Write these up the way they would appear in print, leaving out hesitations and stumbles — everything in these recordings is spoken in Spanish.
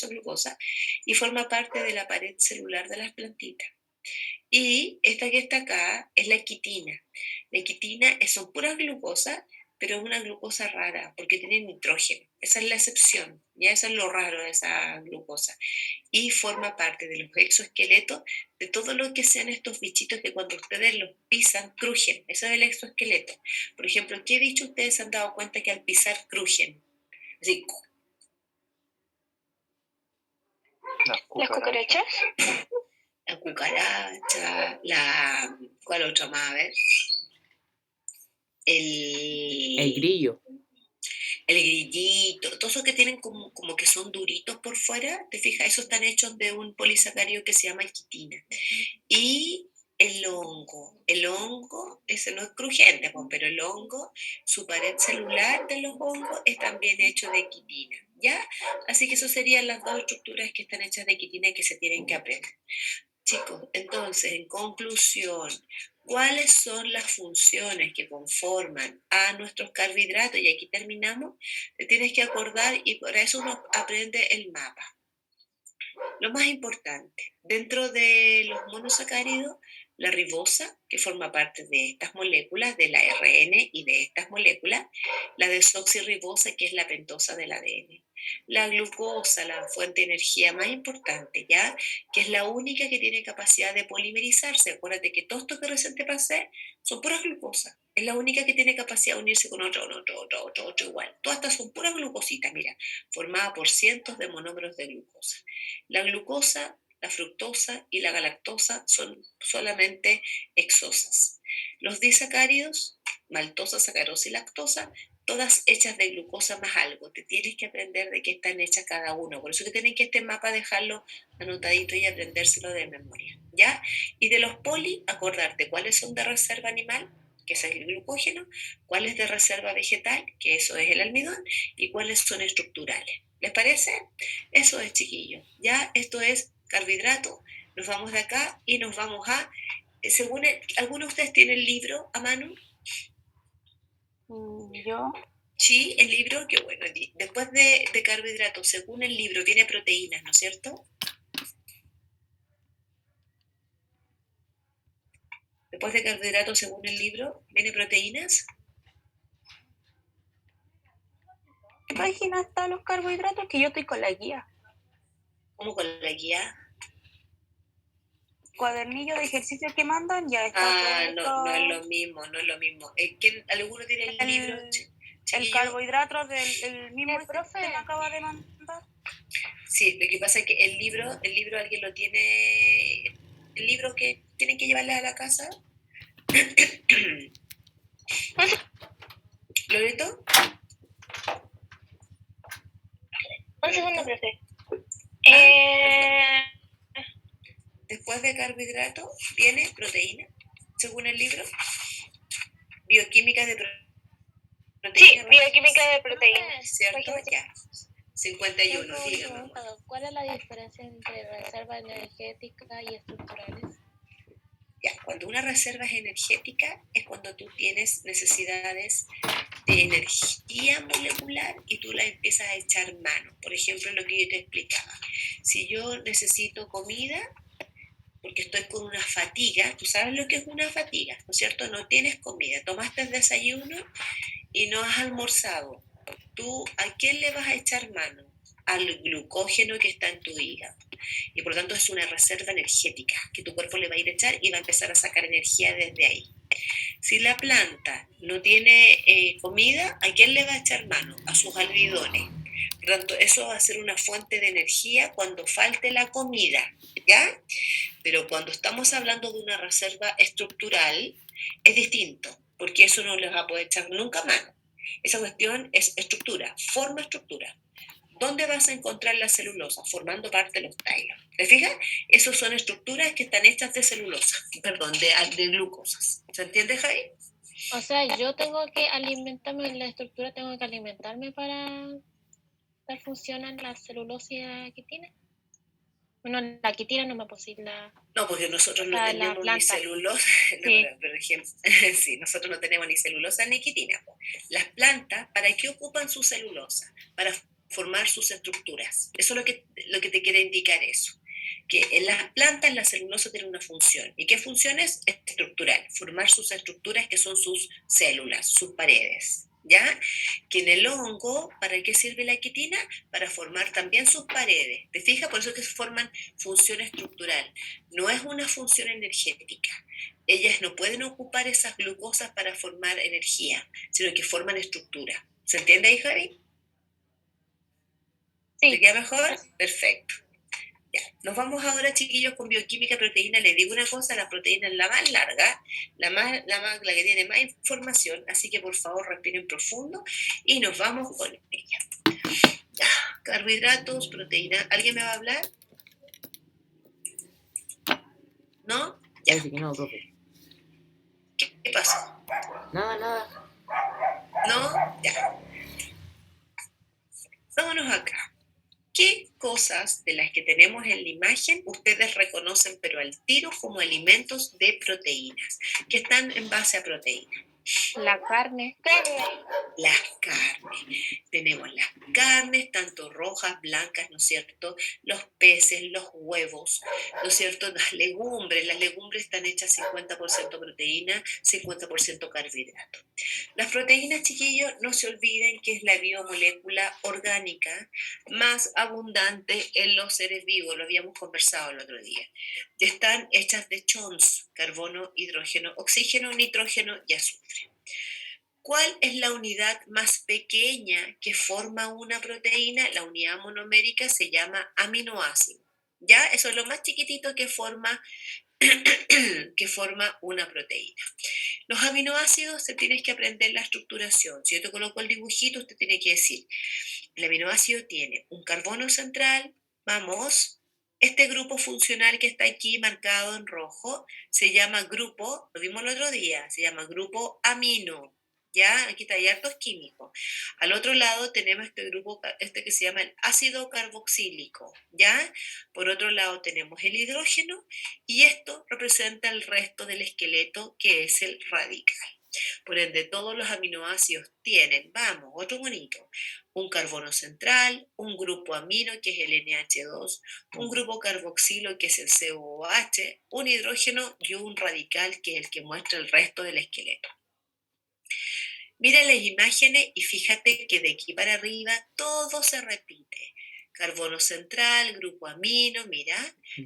glucosa, y forma parte de la pared celular de las plantitas. Y esta que está acá es la quitina. La quitina son puras glucosas, pero es una glucosa rara, porque tiene nitrógeno. Esa es la excepción, ya eso es lo raro de esa glucosa. Y forma parte de los exoesqueletos de todo lo que sean estos bichitos que cuando ustedes los pisan, crujen. Eso es el exoesqueleto. Por ejemplo, ¿qué bicho ustedes se han dado cuenta que al pisar crujen? Así, Las cucarachas. la cucaracha, ¿cuál otra más? A ver. El grillo. El grillito, todos esos que tienen como que son duritos por fuera, te fijas, esos están hechos de un polisacario que se llama quitina. Y el hongo, ese no es crujiente, pues, pero el hongo, su pared celular de los hongos es también hecho de quitina, ¿ya? Así que eso serían las dos estructuras que están hechas de quitina y que se tienen que aprender. Chicos, entonces, en conclusión, ¿cuáles son las funciones que conforman a nuestros carbohidratos? Y aquí terminamos. Te tienes que acordar y por eso uno aprende el mapa. Lo más importante, dentro de los monosacáridos, la ribosa, que forma parte de estas moléculas, del ARN y de estas moléculas, la desoxirribosa, que es la pentosa del ADN, la glucosa, la fuente de energía más importante, ¿ya? Que es la única que tiene capacidad de polimerizarse. Acuérdate que todo esto que recién te pasé son puras glucosas. Es la única que tiene capacidad de unirse con otro igual. Todas estas son puras glucositas, mira, formadas por cientos de monómeros de glucosa. La glucosa, la fructosa y la galactosa son solamente exosas. Los disacáridos, maltosa, sacarosa y lactosa, todas hechas de glucosa más algo. Te tienes que aprender de qué están hechas cada uno. Por eso que tienen que este mapa dejarlo anotadito y aprendérselo de memoria, ¿ya? Y de los poli, acordarte cuáles son de reserva animal, que es el glucógeno, cuáles de reserva vegetal, que eso es el almidón, y cuáles son estructurales. ¿Les parece? Eso es, chiquillos. Ya, esto es carbohidrato. Nos vamos de acá y nos vamos a... Según ¿alguno de ustedes tiene el libro a mano? Yo. Sí, el libro, que bueno, después de carbohidratos, según el libro, viene proteínas, ¿no es cierto? Después de carbohidratos, según el libro, viene proteínas. ¿Qué página están los carbohidratos? Que yo estoy con la guía. ¿Cómo con la guía? Cuadernillo de ejercicios que mandan, ya está. No es lo mismo, no es lo mismo. ¿Alguno tiene el libro? El carbohidrato del mismo profe que me acaba de mandar. Sí, lo que pasa es que el libro alguien lo tiene, el libro que tienen que llevarle a la casa. ¿Loreto? Un segundo, profe. Después de carbohidrato viene proteína, según el libro. Bioquímica de proteína. Sí, bioquímica de proteína. ¿Cierto? Ya. 51, dígame. ¿Cuál es la diferencia entre reserva energética y estructurales? Ya, cuando una reserva es energética es cuando tú tienes necesidades de energía molecular y tú la empiezas a echar mano. Por ejemplo, lo que yo te explicaba. Si yo necesito comida, porque estoy con una fatiga, tú sabes lo que es una fatiga, ¿no es cierto? No tienes comida, tomaste el desayuno y no has almorzado. ¿Tú a quién le vas a echar mano? Al glucógeno que está en tu hígado. Y por lo tanto es una reserva energética que tu cuerpo le va a ir a echar y va a empezar a sacar energía desde ahí. Si la planta no tiene comida, ¿a quién le va a echar mano? A sus almidones. Por lo tanto, eso va a ser una fuente de energía cuando falte la comida, ¿ya? Pero cuando estamos hablando de una reserva estructural, es distinto, porque eso no les va a poder echar nunca mano. Esa cuestión es estructura, forma estructura. ¿Dónde vas a encontrar la celulosa? Formando parte de los tailos. ¿Te fijas? Esas son estructuras que están hechas de celulosa, perdón, de glucosas. ¿Se entiende, Javi? O sea, yo tengo que alimentarme, en la estructura tengo que alimentarme para dar función a la celulosa y la quitina. Bueno, la quitina no me posible. No, porque nosotros no tenemos ni celulosa. Sí. No, por ejemplo, sí, nosotros no tenemos ni celulosa ni quitina. Las plantas, ¿para qué ocupan su celulosa? Para formar sus estructuras. Eso es lo que te quiere indicar eso. Que en las plantas la celulosa tiene una función. ¿Y qué función es? Estructural. Formar sus estructuras que son sus células, sus paredes. ¿Ya? Que en el hongo, ¿para qué sirve la quitina? Para formar también sus paredes. ¿Te fijas? Por eso es que se forman función estructural. No es una función energética. Ellas no pueden ocupar esas glucosas para formar energía, sino que forman estructura. ¿Se entiende ahí, Javi? ¿Te Sí, queda mejor? Perfecto. Ya. Nos vamos ahora, chiquillos, con bioquímica proteína. Les digo una cosa, la proteína es la más larga, la que tiene más información, así que por favor respiren profundo y nos vamos con ella. Ya. Carbohidratos, proteína. ¿Alguien me va a hablar? ¿No? Ya. Parece que no, profe. ¿Qué pasó? Nada. ¿No? Ya. Vámonos acá. ¿Qué cosas de las que tenemos en la imagen ustedes reconocen pero al tiro como alimentos de proteínas, que están en base a proteínas? La carne. Las carnes. Tenemos las carnes, tanto rojas, blancas, ¿no es cierto? Los peces, los huevos, ¿no es cierto? Las legumbres están hechas 50% proteína, 50% carbohidrato. Las proteínas, chiquillos, no se olviden que es la biomolécula orgánica más abundante en los seres vivos, lo habíamos conversado el otro día. Están hechas de CHONS, carbono, hidrógeno, oxígeno, nitrógeno y azufre. ¿Cuál es la unidad más pequeña que forma una proteína? La unidad monomérica se llama aminoácido. ¿Ya? Eso es lo más chiquitito que forma, que forma una proteína. Los aminoácidos se tienes que aprender la estructuración. Si yo te coloco el dibujito, usted tiene que decir, el aminoácido tiene un carbono central, vamos, este grupo funcional que está aquí marcado en rojo se llama grupo, lo vimos el otro día, se llama grupo amino. ¿Ya? Aquí está, hay hartos químicos. Al otro lado tenemos este grupo, este que se llama el ácido carboxílico, ¿ya? Por otro lado tenemos el hidrógeno y esto representa el resto del esqueleto que es el radical. Por ende, todos los aminoácidos tienen, vamos, otro bonito, un carbono central, un grupo amino que es el NH2, un grupo carboxilo que es el COOH, un hidrógeno y un radical que es el que muestra el resto del esqueleto. Mira las imágenes y fíjate que de aquí para arriba todo se repite. Carbono central, grupo amino, mira,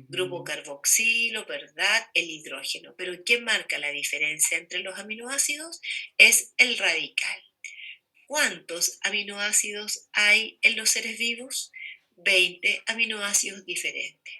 grupo carboxilo, ¿verdad? El hidrógeno. Pero ¿qué marca la diferencia entre los aminoácidos? Es el radical. ¿Cuántos aminoácidos hay en los seres vivos? 20 aminoácidos diferentes.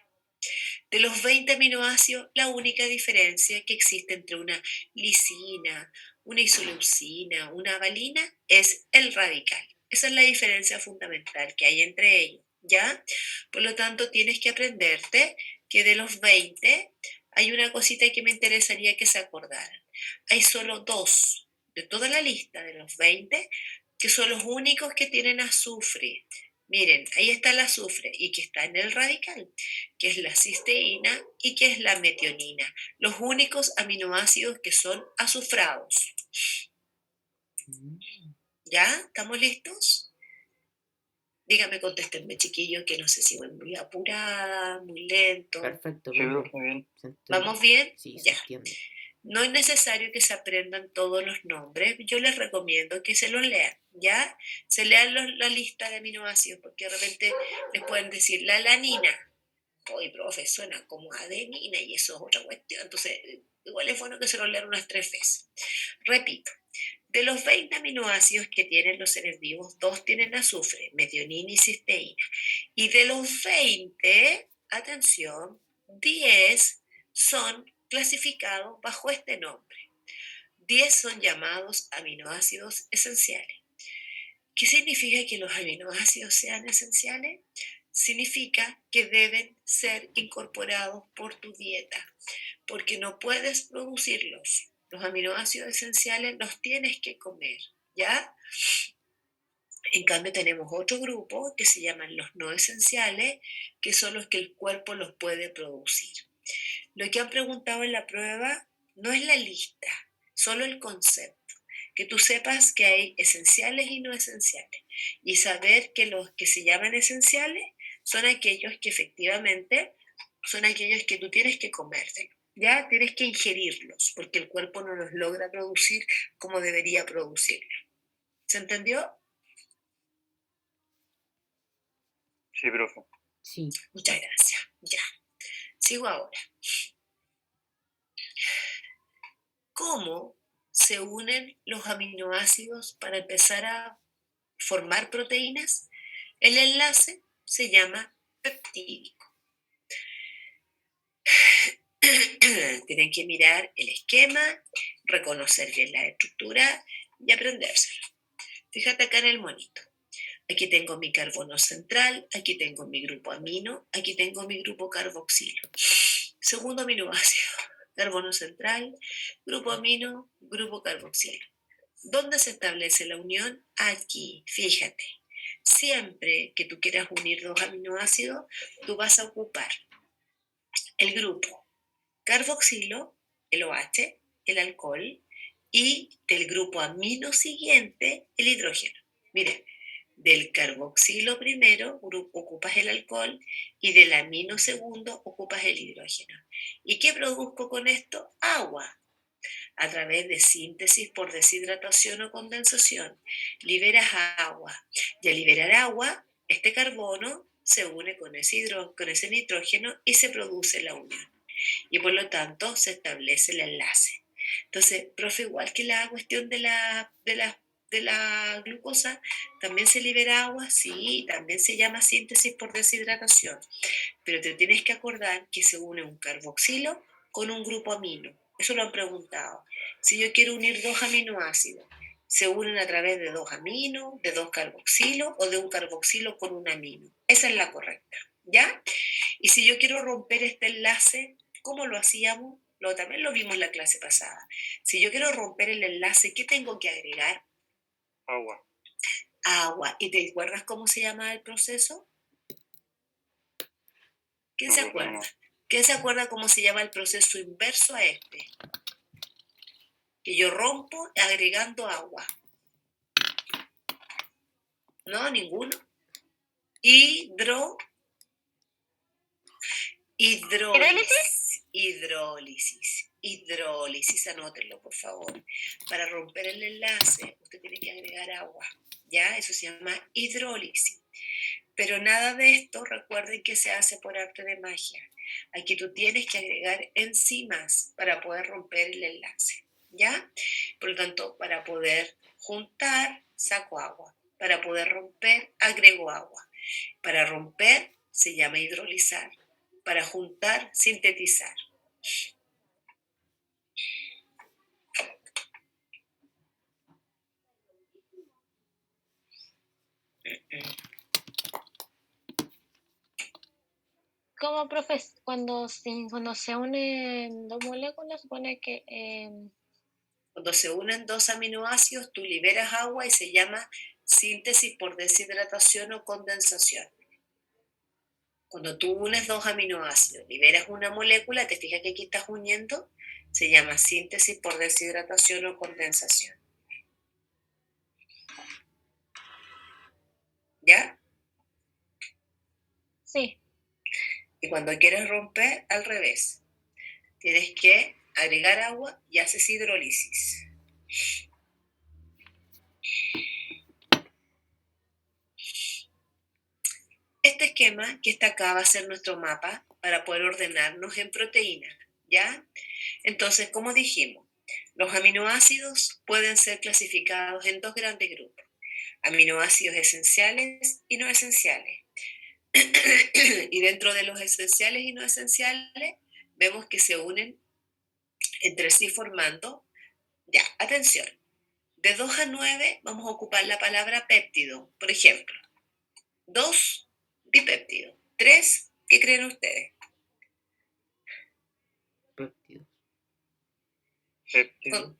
De los 20 aminoácidos, la única diferencia que existe entre una lisina, una isoleucina, una valina, es el radical. Esa es la diferencia fundamental que hay entre ellos, ¿ya? Por lo tanto, tienes que aprenderte que de los 20 hay una cosita que me interesaría que se acordaran. Hay solo 2 de toda la lista de los 20 que son los únicos que tienen azufre. Miren, ahí está el azufre y que está en el radical, que es la cisteína y que es la metionina, los únicos aminoácidos que son azufrados. ¿Ya? ¿Estamos listos? Dígame, contéstenme, chiquillos, que no sé si voy muy apurada, muy lento. Perfecto, Sí, profe. muy bien. ¿Se entiende? ¿Vamos bien? Sí, se Ya. entiende. No es necesario que se aprendan todos los nombres, yo les recomiendo que se los lean, ¿ya? Se lean la lista de aminoácidos, porque de repente les pueden decir la alanina. Oye, profe, suena como adenina y eso es otra cuestión. Entonces, igual es bueno que se lo lean unas 3 veces. Repito, de los 20 aminoácidos que tienen los seres vivos, 2 tienen azufre, metionina y cisteína. Y de los 20, atención, 10 son clasificados bajo este nombre. 10 son llamados aminoácidos esenciales. ¿Qué significa que los aminoácidos sean esenciales? Significa que deben ser incorporados por tu dieta, porque no puedes producirlos. Los aminoácidos esenciales los tienes que comer, ¿ya? En cambio tenemos otro grupo que se llaman los no esenciales, que son los que el cuerpo los puede producir. Lo que han preguntado en la prueba no es la lista, solo el concepto. Que tú sepas que hay esenciales y no esenciales. y saber que los que se llaman esenciales son aquellos que efectivamente son aquellos que tú tienes que comerte, ya tienes que ingerirlos, porque el cuerpo no los logra producir como debería producirlos. ¿Se entendió? Sí, profe. Sí. Muchas gracias. Ya. Sigo ahora. ¿Cómo se unen los aminoácidos para empezar a formar proteínas? El enlace se llama peptídico. Tienen que mirar el esquema, reconocer bien la estructura y aprendérselo. Fíjate acá en el monito. Aquí tengo mi carbono central, aquí tengo mi grupo amino, aquí tengo mi grupo carboxilo. Segundo aminoácido, carbono central, grupo amino, grupo carboxilo. ¿Dónde se establece la unión? Aquí, fíjate. Siempre que tú quieras unir dos aminoácidos, tú vas a ocupar el grupo carboxilo, el OH, el alcohol, y del grupo amino siguiente, el hidrógeno. Miren, del carboxilo primero ocupas el alcohol y del amino segundo ocupas el hidrógeno. ¿Y qué produzco con esto? Agua. A través de síntesis por deshidratación o condensación, liberas agua. Y al liberar agua, este carbono se une con ese nitrógeno y se produce la unión. Y por lo tanto se establece el enlace. Entonces, profe, igual que la cuestión de la glucosa, ¿también se libera agua? Sí, también se llama síntesis por deshidratación. Pero te tienes que acordar que se une un carboxilo con un grupo amino. Eso lo han preguntado. Si yo quiero unir dos aminoácidos, ¿se unen a través de dos aminos, de dos carboxilos o de un carboxilo con un amino? Esa es la correcta, ¿ya? Y si yo quiero romper este enlace, ¿cómo lo hacíamos? También lo vimos en la clase pasada. Si yo quiero romper el enlace, ¿qué tengo que agregar? Agua. Agua. ¿Y te acuerdas cómo se llama el proceso? ¿Quién se acuerda? ¿Quién se acuerda cómo se llama el proceso inverso a este? Que yo rompo agregando agua. ¿No? ¿Ninguno? Hidrólisis, anótenlo por favor. Para romper el enlace, usted tiene que agregar agua, ¿ya? Eso se llama hidrólisis. Pero nada de esto, recuerden que se hace por arte de magia. Aquí tú tienes que agregar enzimas para poder romper el enlace, ¿ya? Por lo tanto, para poder juntar, saco agua. Para poder romper, agrego agua. Para romper, se llama hidrolizar. Para juntar, sintetizar. Como profe, cuando se unen dos moléculas, supone que Cuando se unen dos aminoácidos, tú liberas agua y se llama síntesis por deshidratación o condensación. Cuando tú unes dos aminoácidos, liberas una molécula, te fijas que aquí estás uniendo, se llama síntesis por deshidratación o condensación. ¿Ya? sí. Y cuando quieres romper, al revés. Tienes que agregar agua y haces hidrólisis. Este esquema que está acá va a ser nuestro mapa para poder ordenarnos en proteínas, ¿ya? Entonces, como dijimos, los aminoácidos pueden ser clasificados en dos grandes grupos, aminoácidos esenciales y no esenciales. Y dentro de los esenciales y no esenciales, vemos que se unen entre sí formando, ya, atención, de 2 a 9 vamos a ocupar la palabra péptido, por ejemplo, 2 dipéptido, 3, ¿qué creen ustedes? Péptidos. Péptido.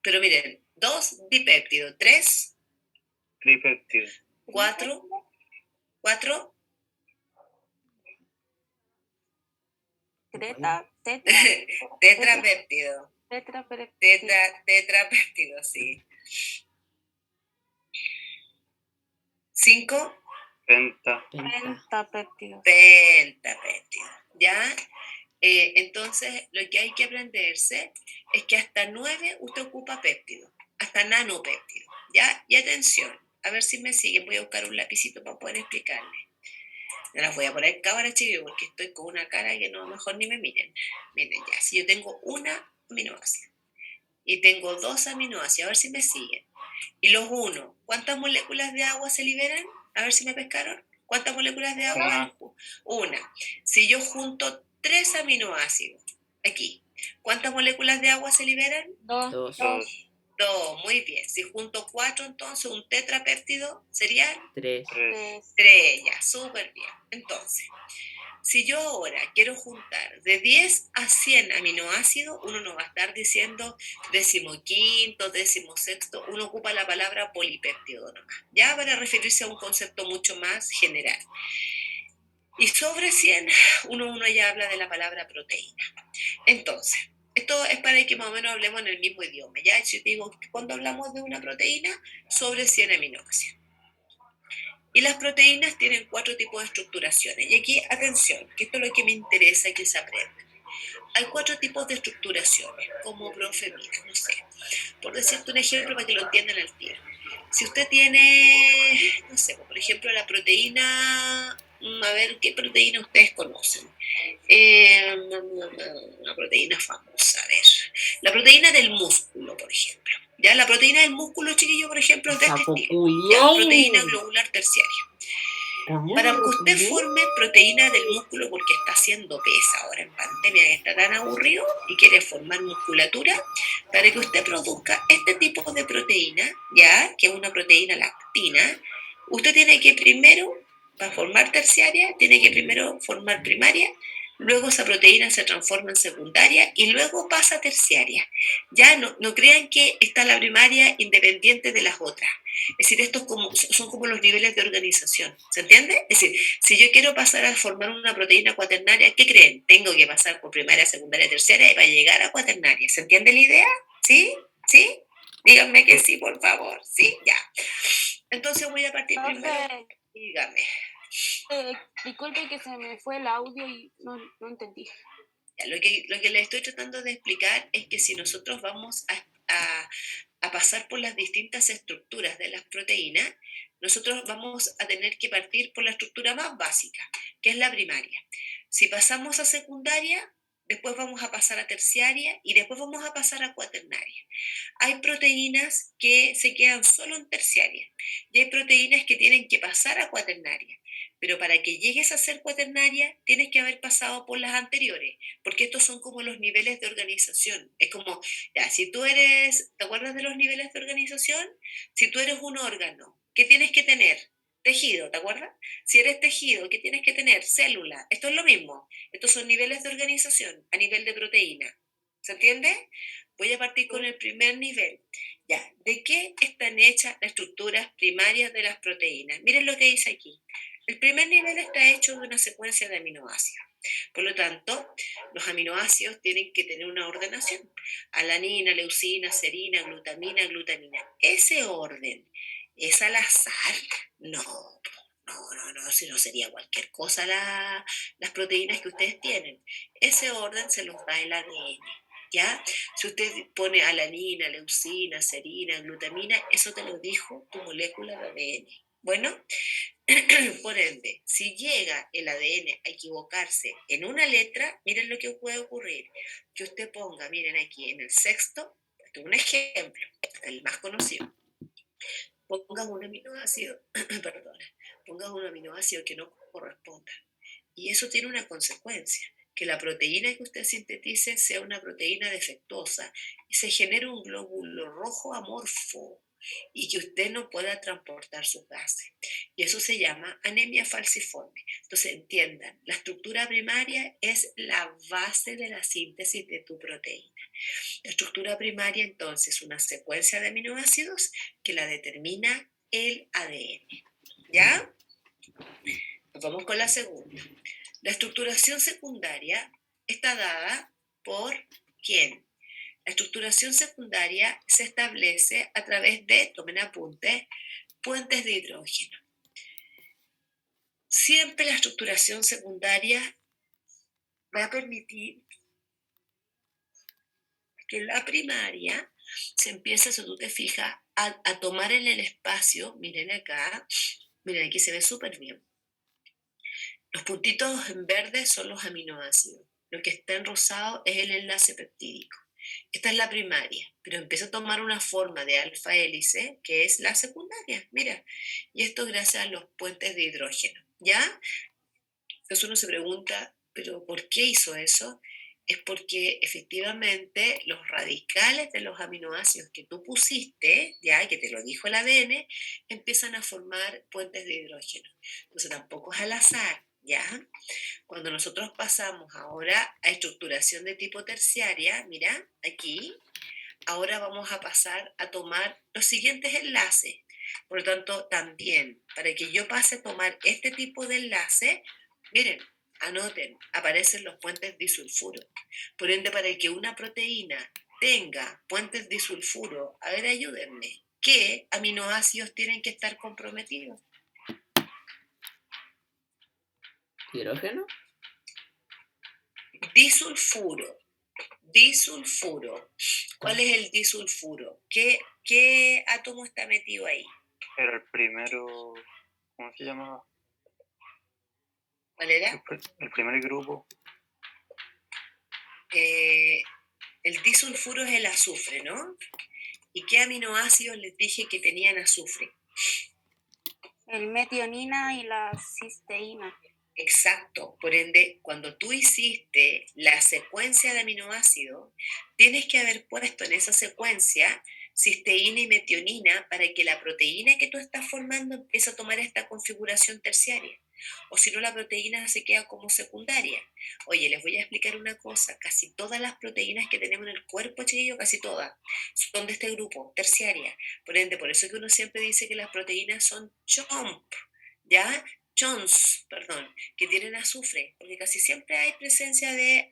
Pero miren, 2 dipéptido, 3, Tripéptido. 4, 4, tetrapéptido, tetrapéptido, sí. 5 Penta. Pentapéptidos. pentapéptidos, ¿ya? Entonces, lo que hay que aprenderse es que hasta 9 usted ocupa péptidos, hasta nanopéptidos, ¿ya? Y atención, a ver si me siguen, voy a buscar un lapicito para poder explicarles. No las voy a poner cámara, chiquillos, porque estoy con una cara que no, mejor ni me miren. Miren ya, si yo tengo una aminoácida y tengo 2 aminoácidos, a ver si me siguen. Y los 1, ¿cuántas moléculas de agua se liberan? A ver si me pescaron. ¿Cuántas moléculas de agua? Una. Si yo junto 3 aminoácidos, aquí, ¿cuántas moléculas de agua se liberan? 2. 2, 2. 2, muy bien. Si junto 4, entonces un tetrapéptido serían 3, 3. 3, ya, súper bien. Entonces, si yo ahora quiero juntar de 10 a 100 aminoácidos, uno no va a estar diciendo 15º, 16º, uno ocupa la palabra polipéptido nomás, ya para referirse a un concepto mucho más general. Y sobre 100, uno ya habla de la palabra proteína. Entonces, esto es para que más o menos hablemos en el mismo idioma, ¿ya? Si yo digo, cuando hablamos de una proteína, sobre 100 aminoácidos. Y las proteínas tienen 4 tipos de estructuraciones. Y aquí, atención, que esto es lo que me interesa que se aprenda. Hay 4 tipos de estructuraciones, como profe, mira, no sé, por decirte un ejemplo para que lo entiendan al tiro. Si usted tiene, no sé, por ejemplo, la proteína, a ver, ¿qué proteína ustedes conocen? Una proteína famosa, a ver. La proteína del músculo, por ejemplo. Ya, la proteína del músculo, chiquillo, por ejemplo, es de este estilo. Ya, proteína globular terciaria. Para que usted forme proteína del músculo, porque está haciendo pesa ahora en pandemia, que está tan aburrido y quiere formar musculatura, para que usted produzca este tipo de proteína, ya, que es una proteína lactina, usted tiene que primero, para formar terciaria, tiene que primero formar primaria, luego esa proteína se transforma en secundaria y luego pasa a terciaria. Ya no crean que está la primaria independiente de las otras. Es decir, estos son como los niveles de organización, ¿se entiende? Es decir, si yo quiero pasar a formar una proteína cuaternaria, ¿qué creen? Tengo que pasar por primaria, secundaria, terciaria y para llegar a cuaternaria. ¿Se entiende la idea? ¿Sí? ¿Sí? Díganme que sí, por favor. ¿Sí? Ya. Entonces voy a partir primero. Profe, Dígame. disculpe que se me fue el audio y no entendí. Ya, lo que les estoy tratando de explicar es que si nosotros vamos a pasar por las distintas estructuras de las proteínas, nosotros vamos a tener que partir por la estructura más básica, que es la primaria. Si pasamos a secundaria, después vamos a pasar a terciaria y después vamos a pasar a cuaternaria. Hay proteínas que se quedan solo en terciaria y hay proteínas que tienen que pasar a cuaternaria. Pero para que llegues a ser cuaternaria, tienes que haber pasado por las anteriores, porque estos son como los niveles de organización. Es como, ya, si tú eres, ¿te acuerdas de los niveles de organización? Si tú eres un órgano, ¿qué tienes que tener? Tejido, ¿te acuerdas? Si eres tejido, ¿qué tienes que tener? Célula. Esto es lo mismo. Estos son niveles de organización a nivel de proteína. ¿Se entiende? Voy a partir con el primer nivel. Ya, ¿de qué están hechas las estructuras primarias de las proteínas? Miren lo que dice aquí. El primer nivel está hecho de una secuencia de aminoácidos. Por lo tanto, los aminoácidos tienen que tener una ordenación. Alanina, leucina, serina, glutamina, glutamina. Ese orden, ¿es al azar? No, si no sería cualquier cosa las proteínas que ustedes tienen. Ese orden se los da el ADN. ¿Ya? Si usted pone alanina, leucina, serina, glutamina, eso te lo dijo tu molécula de ADN. Bueno, por ende, si llega el ADN a equivocarse en una letra, miren lo que puede ocurrir. Que usted ponga, miren aquí en el sexto, esto es un ejemplo, el más conocido. Ponga un aminoácido, perdona, ponga un aminoácido que no corresponda. Y eso tiene una consecuencia, que la proteína que usted sintetice sea una proteína defectuosa y se genere un glóbulo rojo amorfo y que usted no pueda transportar sus gases. Y eso se llama anemia falciforme. Entonces entiendan, la estructura primaria es la base de la síntesis de tu proteína. La estructura primaria entonces es una secuencia de aminoácidos que la determina el ADN. ¿Ya? Nos vamos con la segunda. La estructuración secundaria está dada por ¿quién? La estructuración secundaria se establece a través de, tomen apunte, puentes de hidrógeno. siempre la estructuración secundaria va a permitir que la primaria se empieza, si tú te fijas, a tomar en el espacio. Miren acá, miren, aquí se ve súper bien. Los puntitos en verde son los aminoácidos. Lo que está en rosado es el enlace peptídico. Esta es la primaria, pero empieza a tomar una forma de alfa hélice, que es la secundaria, mira. Y esto gracias a los puentes de hidrógeno, ¿ya? Entonces uno se pregunta, ¿pero por qué hizo eso? Es porque efectivamente los radicales de los aminoácidos que tú pusiste, ya que te lo dijo el ADN, empiezan a formar puentes de hidrógeno. Entonces tampoco es al azar, ¿ya? Cuando nosotros pasamos ahora a estructuración de tipo terciaria, mira, aquí, ahora vamos a pasar a tomar los siguientes enlaces. Por lo tanto, también, para que yo pase a tomar este tipo de enlace, miren, anoten, aparecen los puentes disulfuro. Por ende, para que una proteína tenga puentes disulfuro, a ver, ayúdenme, ¿qué aminoácidos tienen que estar comprometidos? ¿Hidrógeno? Disulfuro. Disulfuro. ¿Cuál es el disulfuro? ¿Qué átomo está metido ahí? Era el primero, ¿cómo se llamaba? ¿Cuál era? El primer grupo. El disulfuro es el azufre, ¿no? ¿Y qué aminoácidos les dije que tenían azufre? El metionina y la cisteína. Exacto. Por ende, cuando tú hiciste la secuencia de aminoácidos, tienes que haber puesto en esa secuencia cisteína y metionina para que la proteína que tú estás formando empiece a tomar esta configuración terciaria. O si no, la proteína se queda como secundaria. Oye, les voy a explicar una cosa. Casi todas las proteínas que tenemos en el cuerpo, chiquillo, casi todas, son de este grupo, terciaria. Por ende, por eso que uno siempre dice que las proteínas son CHOMP, ¿ya? CHONS, perdón, que tienen azufre, porque casi siempre hay presencia de,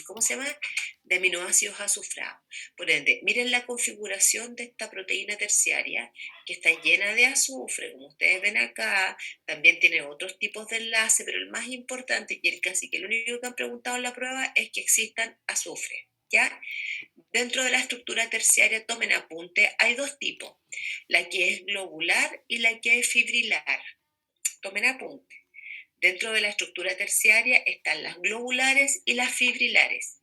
¿cómo se llama? De aminoácidos azufrados. Por ende, miren la configuración de esta proteína terciaria, que está llena de azufre, como ustedes ven acá, también tiene otros tipos de enlace, pero el más importante, y el casi que lo único que han preguntado en la prueba, es que existan azufre, ¿ya? Dentro de la estructura terciaria, tomen apunte, hay dos tipos, la que es globular y la que es fibrilar. Tomen apunte. Dentro de la estructura terciaria están las globulares y las fibrilares.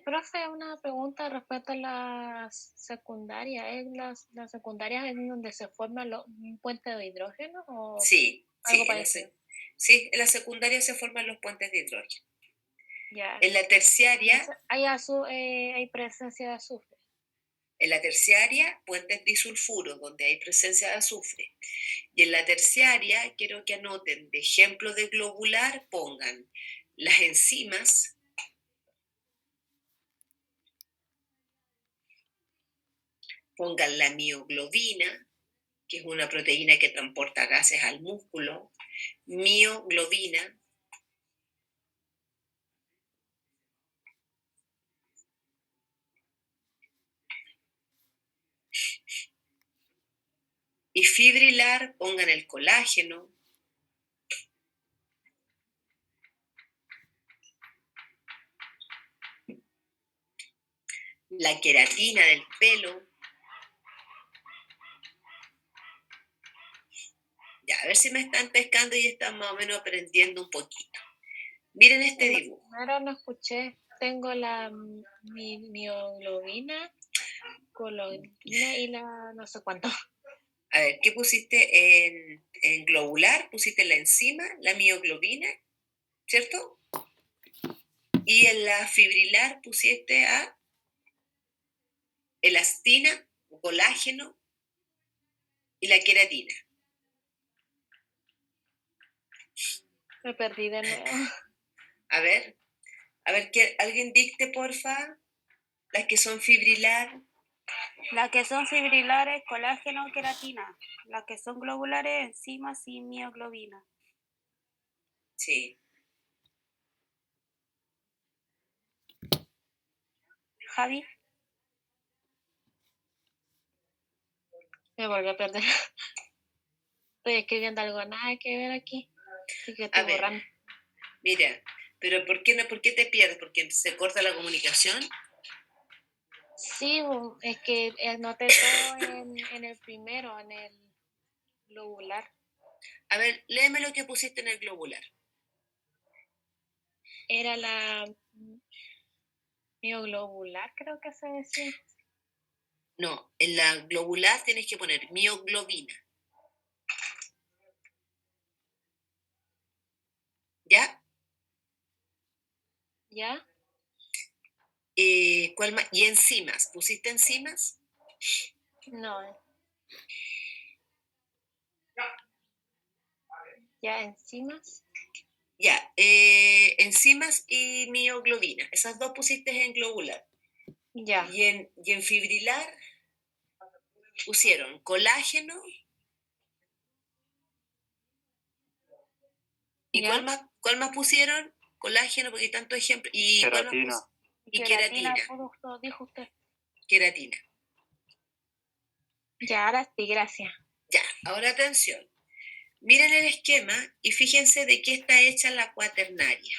Profe, una pregunta respecto a las secundarias. ¿Es las secundarias en donde se forma un puente de hidrógeno o Sí, algo sí, parecido? en la secundaria se forman los puentes de hidrógeno. Ya. En la terciaria, Hay presencia de azufre. puentes disulfuros, donde hay presencia de azufre. Y en la terciaria, quiero que anoten, de ejemplo de globular, pongan las enzimas, pongan la mioglobina, que es una proteína que transporta gases al músculo, mioglobina, y fibrilar, pongan el colágeno, la queratina del pelo. Ya, a ver si me están pescando y están más o menos aprendiendo un poquito. Miren este dibujo. Ahora no escuché. Tengo la mioglobina, colobina y la no sé cuánto. A ver, ¿qué pusiste en globular? Pusiste la enzima, la mioglobina, ¿cierto? Y en la fibrilar pusiste a elastina, colágeno y la queratina. Me perdí de nuevo. A ver, que alguien dicte, porfa, las que son fibrilar. Las que son fibrilares, colágeno, queratina. Las que son globulares, enzimas y mioglobina. Sí. Javi. Me volvió a perder. Estoy escribiendo algo, nada que ver aquí. Así que A estoy ver, borrando. mira, pero ¿por qué te pierdes? ¿Porque se corta la comunicación? Sí, es que anoté todo en el primero, en el globular. A ver, léeme lo que pusiste en el globular. Era la mioglobular, creo que se decía. No, en la globular tienes que poner mioglobina. ¿Ya? ¿Ya? ¿Cuál más? Y enzimas. ¿Pusiste enzimas? No. ¿Ya enzimas? Ya, enzimas y mioglobina. Esas dos pusiste en globular. Ya. Y en fibrilar pusieron colágeno. ¿Y ¿Ya? cuál más pusieron? Colágeno, porque hay tantos ejemplos. ¿Y cuál más Queratina. Y queratina. Producto, dijo usted. Queratina. Ya, ahora sí, gracias. Ya, ahora atención. Miren el esquema y fíjense de qué está hecha la cuaternaria.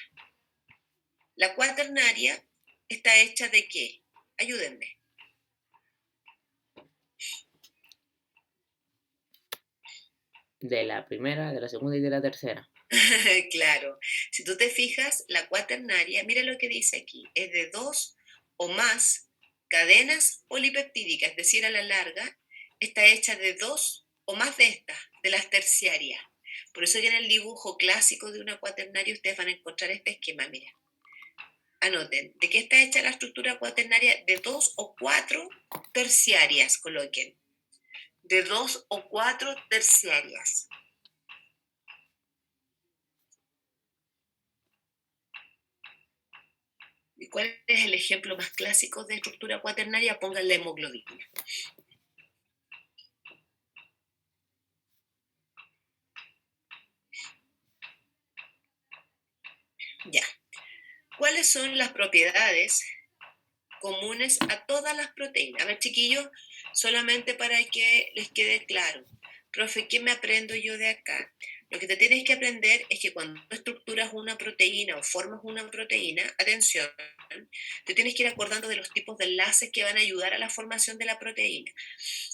La cuaternaria está hecha de qué? Ayúdenme. De la primera, de la segunda y de la tercera. Claro. Si tú te fijas, la cuaternaria, mira lo que dice aquí, es de 2 o más cadenas polipeptídicas, es decir, a la larga, está hecha de 2 o más de estas, de las terciarias. Por eso que en el dibujo clásico de una cuaternaria ustedes van a encontrar este esquema, mira. Anoten, ¿de qué está hecha la estructura cuaternaria? De 2 o 4 terciarias, coloquen. De 2 o 4 terciarias. ¿Y cuál es el ejemplo más clásico de estructura cuaternaria? Pongan la hemoglobina. Ya. ¿Cuáles son las propiedades comunes a todas las proteínas? A ver, chiquillos, solamente para que les quede claro. Profe, ¿qué me aprendo yo de acá? Lo que te tienes que aprender es que cuando estructuras una proteína o formas una proteína, atención, te tienes que ir acordando de los tipos de enlaces que van a ayudar a la formación de la proteína.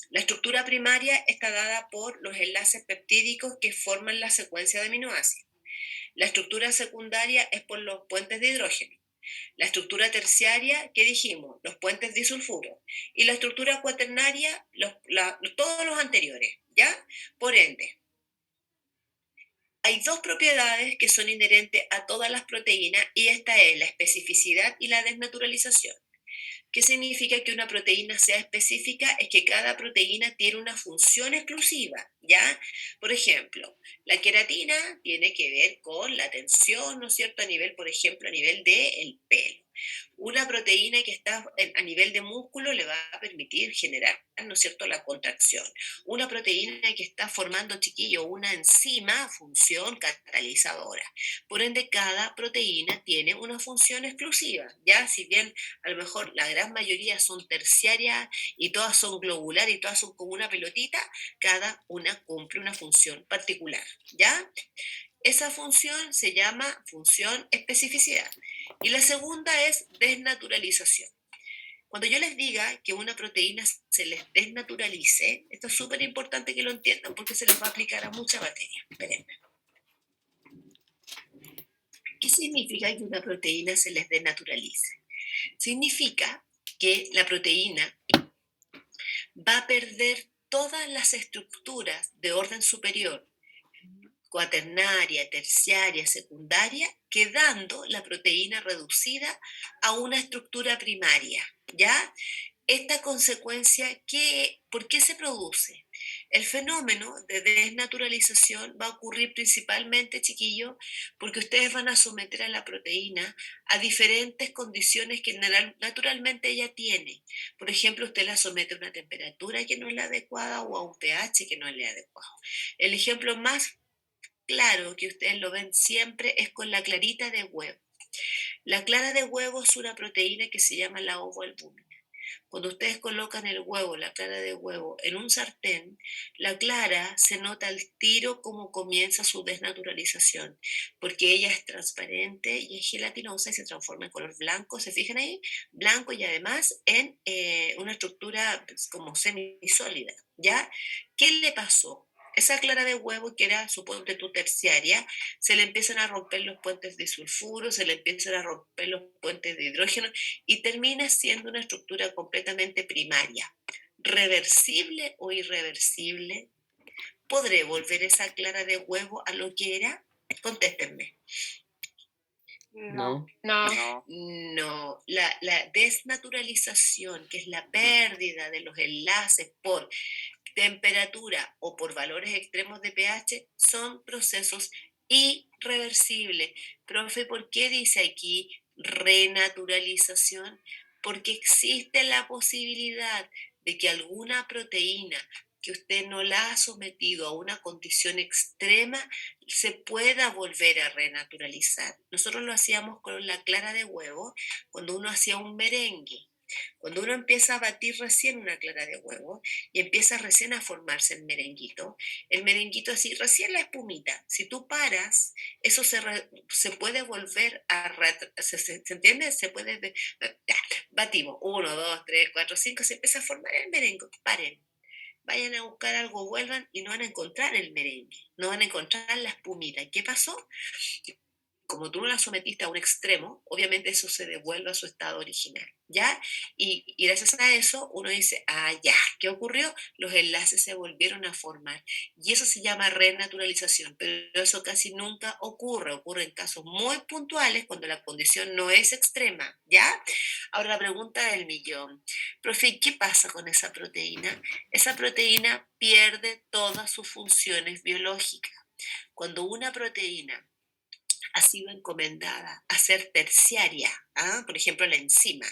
La estructura primaria está dada por los enlaces peptídicos que forman la secuencia de aminoácidos. La estructura secundaria es por los puentes de hidrógeno. La estructura terciaria, ¿qué dijimos? Los puentes disulfuros. Y la estructura cuaternaria, todos los anteriores, ¿ya? Por ende, hay dos propiedades que son inherentes a todas las proteínas y esta es la especificidad y la desnaturalización. ¿Qué significa que una proteína sea específica? Es que cada proteína tiene una función exclusiva, ¿ya? Por ejemplo, la queratina tiene que ver con la tensión, ¿no es cierto? A nivel, por ejemplo, a nivel del pelo. Una proteína que está a nivel de músculo le va a permitir generar, ¿no es cierto?, la contracción. Una proteína que está formando, chiquillo, una enzima, función catalizadora. Por ende, cada proteína tiene una función exclusiva, ¿ya? Si bien a lo mejor la gran mayoría son terciarias y todas son globulares y todas son como una pelotita, cada una cumple una función particular, ¿ya? Esa función se llama función especificidad. Y la segunda es desnaturalización. Cuando yo les diga que una proteína se les desnaturalice, esto es súper importante que lo entiendan porque se les va a aplicar a mucha materia. Espérenme. ¿Qué significa que una proteína se les desnaturalice? Significa que la proteína va a perder todas las estructuras de orden superior, cuaternaria, terciaria, secundaria, quedando la proteína reducida a una estructura primaria, ¿ya? Esta consecuencia, ¿por qué se produce? El fenómeno de desnaturalización va a ocurrir principalmente, chiquillos, porque ustedes van a someter a la proteína a diferentes condiciones que naturalmente ella tiene. Por ejemplo, usted la somete a una temperatura que no es la adecuada o a un pH que no es el adecuado. El ejemplo más claro que ustedes lo ven siempre es con la clarita de huevo. La clara de huevo es una proteína que se llama la ovoalbúmina. Cuando ustedes colocan el huevo, la clara de huevo, en un sartén, la clara se nota al tiro cómo comienza su desnaturalización, porque ella es transparente y es gelatinosa y se transforma en color blanco, ¿se fijan ahí? Blanco y además en una estructura pues, como semisólida, ¿ya? ¿Qué le pasó? Esa clara de huevo, que era, suponte tu terciaria, se le empiezan a romper los puentes de sulfuro, se le empiezan a romper los puentes de hidrógeno y termina siendo una estructura completamente primaria. ¿Reversible o irreversible? ¿Podré volver esa clara de huevo a lo que era? Contéstenme. No. No. No. No, la desnaturalización, que es la pérdida de los enlaces por temperatura o por valores extremos de pH, son procesos irreversibles. Profe, ¿por qué dice aquí renaturalización? Porque existe la posibilidad de que alguna proteína que usted no la ha sometido a una condición extrema se pueda volver a renaturalizar. Nosotros lo hacíamos con la clara de huevo cuando uno hacía un merengue. Cuando uno empieza a batir recién una clara de huevo y empieza recién a formarse el merenguito así, recién la espumita, si tú paras, eso se puede volver a... ¿Se entiende? Se puede... Batimos, 1, 2, 3, 4, 5, se empieza a formar el merengue, paren. Vayan a buscar algo, vuelvan y no van a encontrar el merengue, no van a encontrar la espumita. ¿Qué pasó? Como tú no la sometiste a un extremo, obviamente eso se devuelve a su estado original, ¿ya? Y gracias a eso uno dice, ya, ¿qué ocurrió? Los enlaces se volvieron a formar y eso se llama renaturalización, pero eso casi nunca ocurre en casos muy puntuales cuando la condición no es extrema, ¿ya? Ahora la pregunta del millón, profe, ¿qué pasa con esa proteína? Esa proteína pierde todas sus funciones biológicas. Cuando una proteína ha sido encomendada a ser terciaria, por ejemplo la enzima.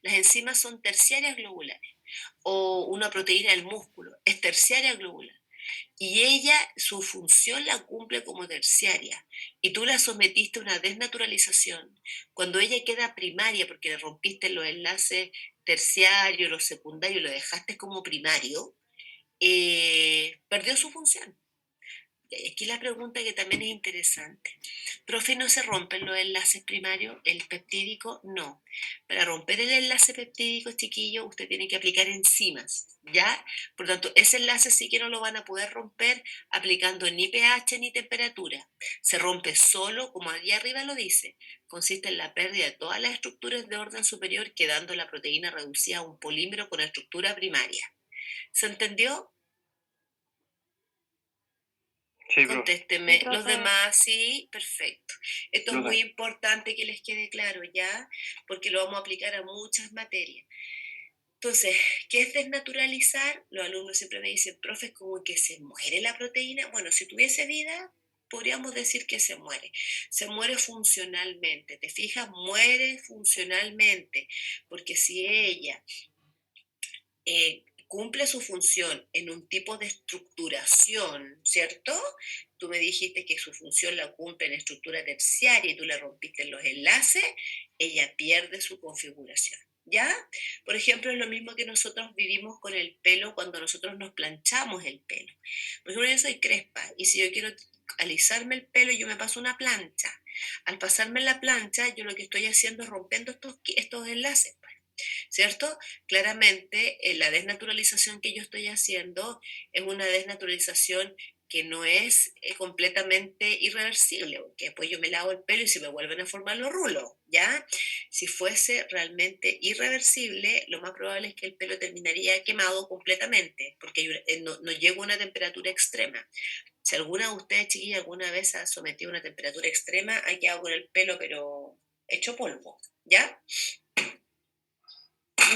Las enzimas son terciarias globulares, o una proteína del músculo es terciaria globular, y ella su función la cumple como terciaria, y tú la sometiste a una desnaturalización, cuando ella queda primaria porque le rompiste los enlaces terciarios, los secundarios, lo dejaste como primario, perdió su función. Y aquí la pregunta que también es interesante. Profe, ¿no se rompen los enlaces primarios? ¿El peptídico? No. Para romper el enlace peptídico, chiquillo, usted tiene que aplicar enzimas, ¿ya? Por lo tanto, ese enlace sí que no lo van a poder romper aplicando ni pH ni temperatura. Se rompe solo, como allí arriba lo dice, consiste en la pérdida de todas las estructuras de orden superior, quedando la proteína reducida a un polímero con estructura primaria. ¿Se entendió? Sí, profe. Contésteme. Sí, profe. Los demás, sí, perfecto. Esto es Duda. muy importante que les quede claro, ¿ya? Porque lo vamos a aplicar a muchas materias. Entonces, ¿qué es desnaturalizar? Los alumnos siempre me dicen, profe, es como que se muere la proteína. Bueno, si tuviese vida, podríamos decir que se muere. Se muere funcionalmente, ¿te fijas? Muere funcionalmente, porque si ella cumple su función en un tipo de estructuración, ¿cierto? Tú me dijiste que su función la cumple en estructura terciaria y tú le rompiste los enlaces, ella pierde su configuración, ¿ya? Por ejemplo, es lo mismo que nosotros vivimos con el pelo cuando nosotros nos planchamos el pelo. Por ejemplo, yo soy crespa y si yo quiero alisarme el pelo, yo me paso una plancha. Al pasarme la plancha, yo lo que estoy haciendo es rompiendo estos enlaces, ¿cierto? Claramente, la desnaturalización que yo estoy haciendo es una desnaturalización que no es completamente irreversible, porque después yo me lavo el pelo y se me vuelven a formar los rulos, ¿ya? Si fuese realmente irreversible, lo más probable es que el pelo terminaría quemado completamente, porque no llego a una temperatura extrema. Si alguna de ustedes, chiquillas, alguna vez ha sometido a una temperatura extrema, ha quedado con el pelo, pero hecho polvo, ¿ya?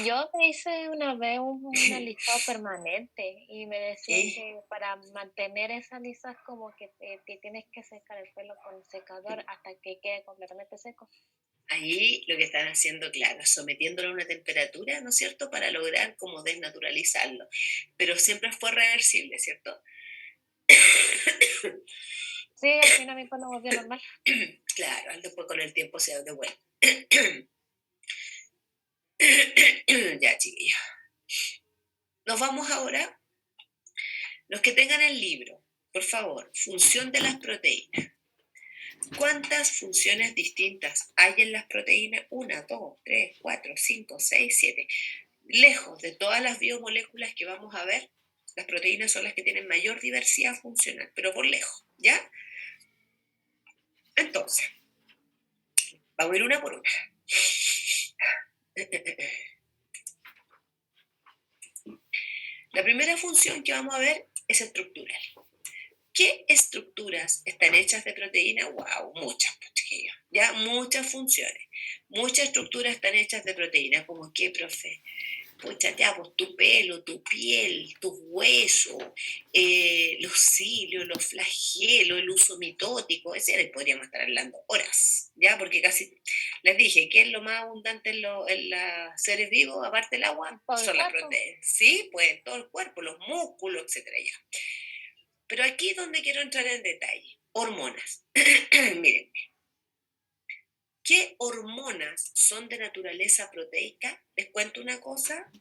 Yo me hice una vez un alisado permanente y me decían ¿Sí? que para mantener esa lisa como que te tienes que secar el pelo con secador hasta que quede completamente seco. Ahí lo que están haciendo, claro, sometiéndolo a una temperatura, ¿no es cierto?, para lograr como desnaturalizarlo. Pero siempre fue reversible, ¿cierto? Sí, al final mi pelo volvió normal. Claro, después con el tiempo se devuelve. Ya, chiquillos. Nos vamos ahora, los que tengan el libro, por favor, función de las proteínas. ¿Cuántas funciones distintas hay en las proteínas? 1, 2, 3, 4, 5, 6, 7. Lejos de todas las biomoléculas que vamos a ver, las proteínas son las que tienen mayor diversidad funcional, pero por lejos, ¿ya? Entonces, vamos a ir una por una. La primera función que vamos a ver es estructural. ¿Qué estructuras están hechas de proteína? ¡Wow! Muchas, pues, chiquillos. Ya, muchas funciones. Muchas estructuras están hechas de proteína. ¿Como qué, profe? Pucha, ya, pues tu pelo, tu piel, tus huesos, los cilios, los flagelos, el uso mitótico, ese les podríamos estar hablando horas, ¿ya? Porque casi, les dije, ¿qué es lo más abundante en los seres vivos, aparte del agua? Todo el Son las cuerpo. proteínas, ¿sí? Pues todo el cuerpo, los músculos, etcétera, ya. Pero aquí es donde quiero entrar en detalle. Hormonas. Miren, ¿qué hormonas son de naturaleza proteica? Les cuento una cosa.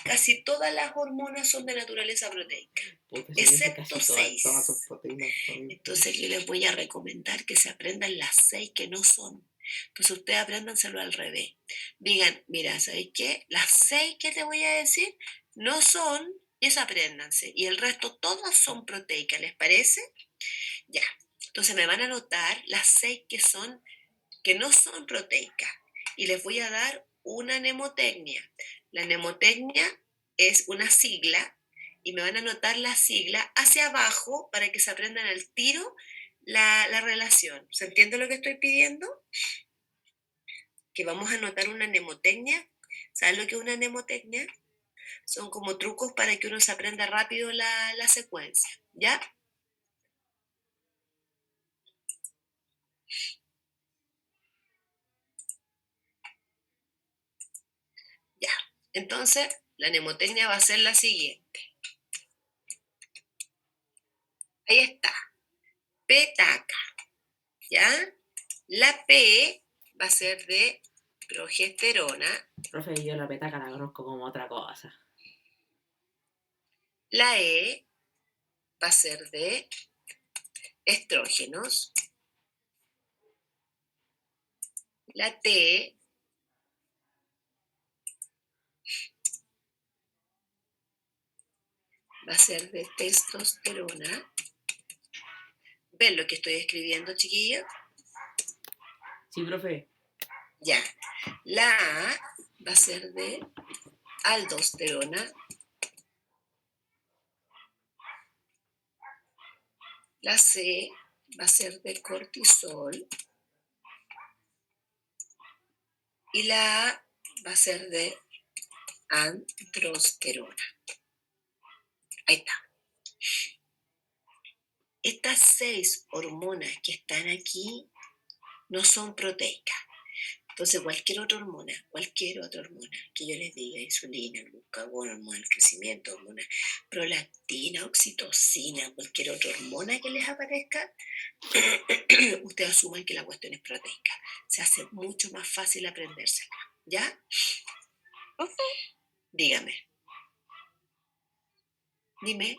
Casi todas las hormonas son de naturaleza proteica, Puta, si dice excepto casi 6. todas son proteínas. Entonces yo les voy a recomendar que se aprendan las 6 que no son. Entonces ustedes apréndanselo al revés. Digan, mira, ¿sabéis qué? Las 6 que te voy a decir no son, y esas apréndanse. Y el resto todas son proteicas, ¿les parece? Ya. Entonces me van a anotar las 6 que no son proteicas. Y les voy a dar una mnemotecnia. La mnemotecnia es una sigla y me van a anotar la sigla hacia abajo para que se aprendan al tiro la relación. ¿Se entiende lo que estoy pidiendo? Que vamos a anotar una mnemotecnia. ¿Sabes lo que es una mnemotecnia? Son como trucos para que uno se aprenda rápido la secuencia. ¿Ya? Ya. Entonces, la mnemotecnia va a ser la siguiente. Ahí está. Petaca. ¿Ya? La P va a ser de progesterona. Profe, yo la petaca la conozco como otra cosa. La E va a ser de estrógenos. La T va a ser de testosterona. ¿Ven lo que estoy escribiendo, chiquillos? Sí, profe. Ya. La A va a ser de aldosterona. La C va a ser de cortisol. Y la A va a ser de androsterona. Ahí está. Estas 6 hormonas que están aquí no son proteicas. Entonces, cualquier otra hormona que yo les diga, insulina, glucagón, hormona del crecimiento, hormona prolactina, oxitocina, cualquier otra hormona que les aparezca, ustedes asuman que la cuestión es proteica. Se hace mucho más fácil aprendérsela. ¿Ya? Dígame. Dime.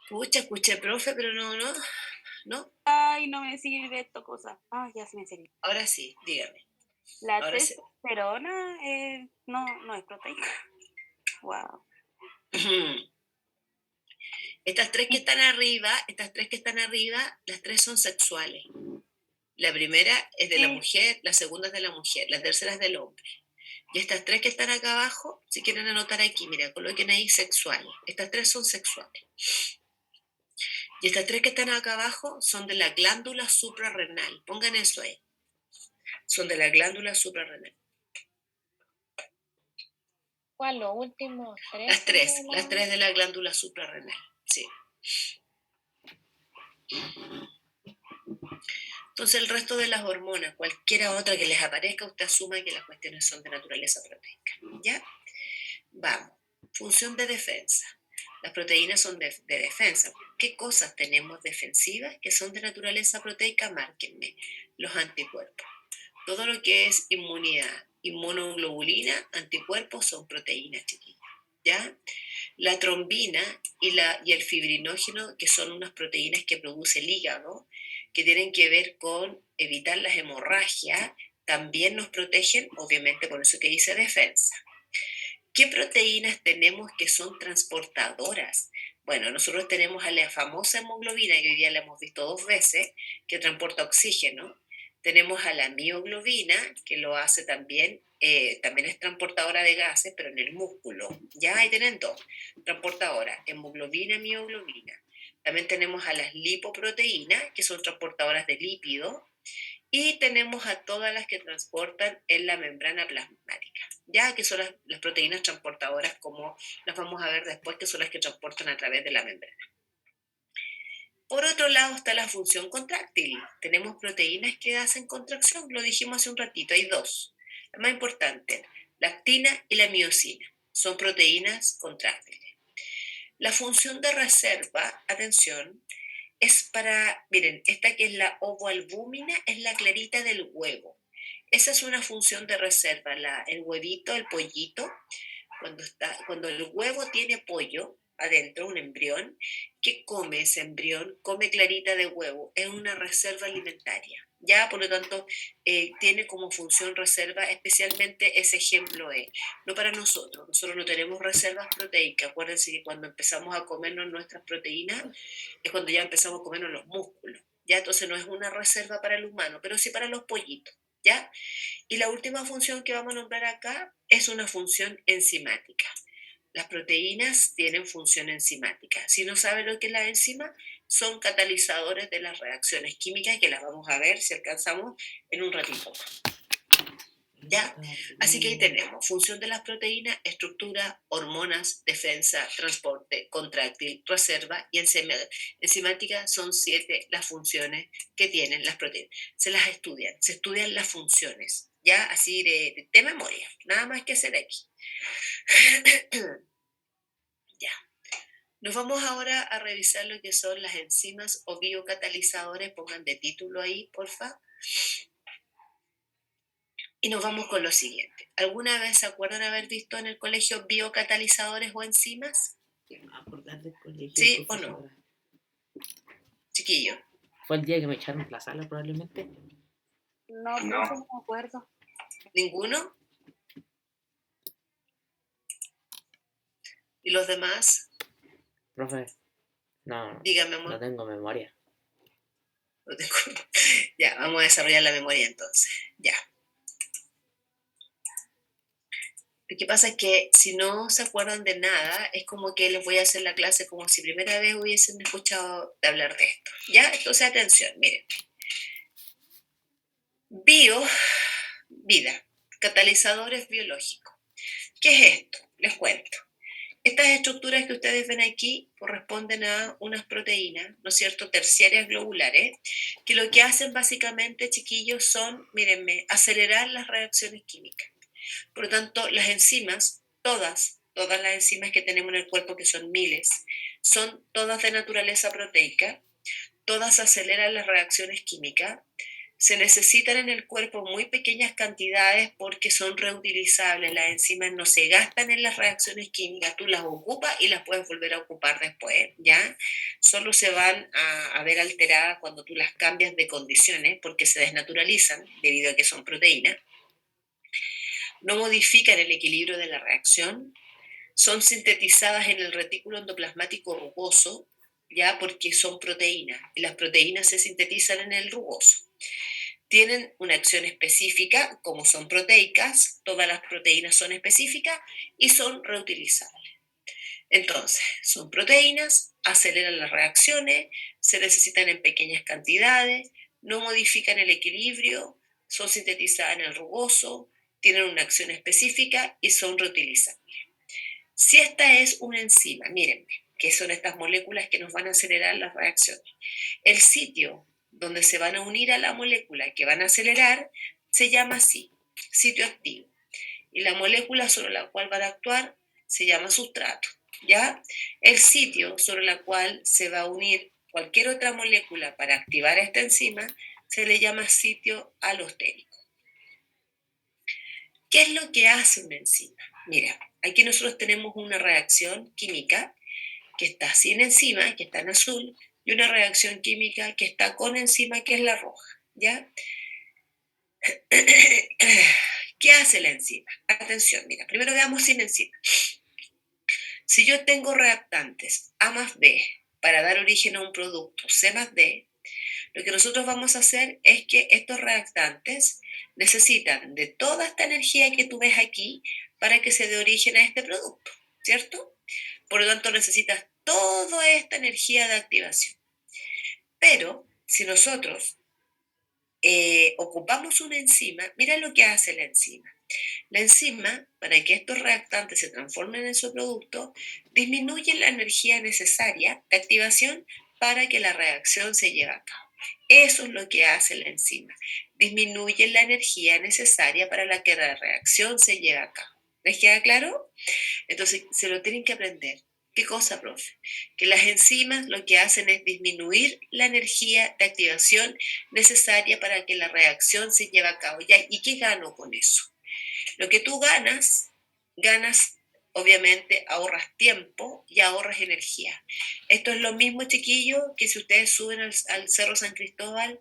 Pucha, escuché, profe, pero no. Ay, no me sirve esta cosa. Ah, ya se me sirve. Ahora sí, dígame. La Ahora sí. testosterona no es proteica. Wow. Estas tres que están arriba, las 3 son sexuales. La primera es de la mujer, la segunda es de la mujer, la tercera es del hombre. Y estas 3 que están acá abajo, si quieren anotar aquí, mira, coloquen ahí sexuales. Estas 3 son sexuales. Y estas 3 que están acá abajo son de la glándula suprarrenal. Pongan eso ahí. Son de la glándula suprarrenal. ¿Cuál? Los últimos 3. Las tres de la glándula suprarrenal. Sí. Entonces el resto de las hormonas, cualquiera otra que les aparezca, usted asuma que las cuestiones son de naturaleza proteica. ¿Ya? Vamos. Función de defensa. Las proteínas son de defensa. ¿Qué cosas tenemos defensivas que son de naturaleza proteica? Márquenme. Los anticuerpos. Todo lo que es inmunidad, inmunoglobulina, anticuerpos son proteínas, chiquillos, ¿ya? La trombina y el fibrinógeno, que son unas proteínas que produce el hígado, que tienen que ver con evitar las hemorragias, también nos protegen, obviamente por eso que dice defensa. ¿Qué proteínas tenemos que son transportadoras? Bueno, nosotros tenemos a la famosa hemoglobina, que hoy día la hemos visto 2 veces, que transporta oxígeno. Tenemos a la mioglobina, que lo hace también, también es transportadora de gases, pero en el músculo. Ya ahí tienen 2, transportadoras, hemoglobina, mioglobina. También tenemos a las lipoproteínas, que son transportadoras de lípidos. Y tenemos a todas las que transportan en la membrana plasmática, ya que son las proteínas transportadoras, como las vamos a ver después, que son las que transportan a través de la membrana. Por otro lado está la función contráctil. Tenemos proteínas que hacen contracción, lo dijimos hace un ratito, hay 2. La más importante, la actina y la miosina, son proteínas contráctiles. La función de reserva, atención, es para, miren, esta que es la ovoalbúmina, es la clarita del huevo. Esa es una función de reserva, el huevito, el pollito, cuando el huevo tiene pollo adentro, un embrión, ¿qué come ese embrión? Come clarita de huevo, es una reserva alimentaria. Ya, por lo tanto, tiene como función reserva, especialmente ese ejemplo es, no para nosotros no tenemos reservas proteicas. Acuérdense que cuando empezamos a comernos nuestras proteínas, es cuando ya empezamos a comernos los músculos, ¿ya? Entonces no es una reserva para el humano, pero sí para los pollitos, ¿ya? Y la última función que vamos a nombrar acá es una función enzimática. Las proteínas tienen función enzimática. Si no saben lo que es la enzima, son catalizadores de las reacciones químicas, que las vamos a ver si alcanzamos en un ratito más. ¿Ya? Así que ahí tenemos función de las proteínas, estructura, hormonas, defensa, transporte, contráctil, reserva y enzimática. Son 7 las funciones que tienen las proteínas. Se estudian las funciones, ya así de memoria, nada más que hacer aquí. Ya. Nos vamos ahora a revisar lo que son las enzimas o biocatalizadores. Pongan de título ahí, porfa. Y nos vamos con lo siguiente. ¿Alguna vez se acuerdan haber visto en el colegio biocatalizadores o enzimas? Acordar del colegio, ¿Sí o no? profesora. Chiquillo. Fue el día que me echaron de la sala, probablemente. No, no me acuerdo. ¿Ninguno? ¿Y los demás? Profe, no, Dígame, no amor. tengo memoria. No tengo. Ya, vamos a desarrollar la memoria entonces. Ya. Lo que pasa es que si no se acuerdan de nada, es como que les voy a hacer la clase como si primera vez hubiesen escuchado de hablar de esto. ¿Ya? Entonces, atención, miren. Vida, catalizadores biológicos. ¿Qué es esto? Les cuento. Estas estructuras que ustedes ven aquí corresponden a unas proteínas, ¿no es cierto?, terciarias globulares, que lo que hacen básicamente, chiquillos, son, mírenme, acelerar las reacciones químicas. Por lo tanto, las enzimas, todas las enzimas que tenemos en el cuerpo, que son miles, son todas de naturaleza proteica, todas aceleran las reacciones químicas. Se necesitan en el cuerpo muy pequeñas cantidades porque son reutilizables. Las enzimas no se gastan en las reacciones químicas, tú las ocupas y las puedes volver a ocupar después, ¿ya? Solo se van a ver alteradas cuando tú las cambias de condiciones porque se desnaturalizan debido a que son proteínas. No modifican el equilibrio de la reacción, son sintetizadas en el retículo endoplasmático rugoso, ya porque son proteínas y las proteínas se sintetizan en el rugoso. Tienen una acción específica, como son proteicas, todas las proteínas son específicas y son reutilizables. Entonces, son proteínas, aceleran las reacciones, se necesitan en pequeñas cantidades, no modifican el equilibrio, son sintetizadas en el rugoso, tienen una acción específica y son reutilizables. Si esta es una enzima, mírenme, que son estas moléculas que nos van a acelerar las reacciones. El sitio donde se van a unir a la molécula que van a acelerar se llama así, sitio activo. Y la molécula sobre la cual van a actuar se llama sustrato, ¿ya? El sitio sobre el cual se va a unir cualquier otra molécula para activar esta enzima se le llama sitio alostérico. ¿Qué es lo que hace una enzima? Mira, aquí nosotros tenemos una reacción química que está sin enzima, que está en azul, y una reacción química que está con enzima, que es la roja, ¿ya? ¿Qué hace la enzima? Atención, mira, primero veamos sin enzima. Si yo tengo reactantes A más B para dar origen a un producto C más D, lo que nosotros vamos a hacer es que estos reactantes necesitan de toda esta energía que tú ves aquí para que se dé origen a este producto, ¿cierto? Por lo tanto, necesitas toda esta energía de activación. Pero si nosotros ocupamos una enzima, mira lo que hace la enzima. La enzima, para que estos reactantes se transformen en su producto, disminuye la energía necesaria de activación para que la reacción se lleve a cabo. Eso es lo que hace la enzima. Disminuye la energía necesaria para que la reacción se lleve a cabo. ¿Les queda claro? Entonces, se lo tienen que aprender. ¿Qué cosa, profe? Que las enzimas lo que hacen es disminuir la energía de activación necesaria para que la reacción se lleve a cabo. ¿Ya? ¿Y qué gano con eso? Lo que tú ganas, obviamente ahorras tiempo y ahorras energía. Esto es lo mismo, chiquillos, que si ustedes suben al Cerro San Cristóbal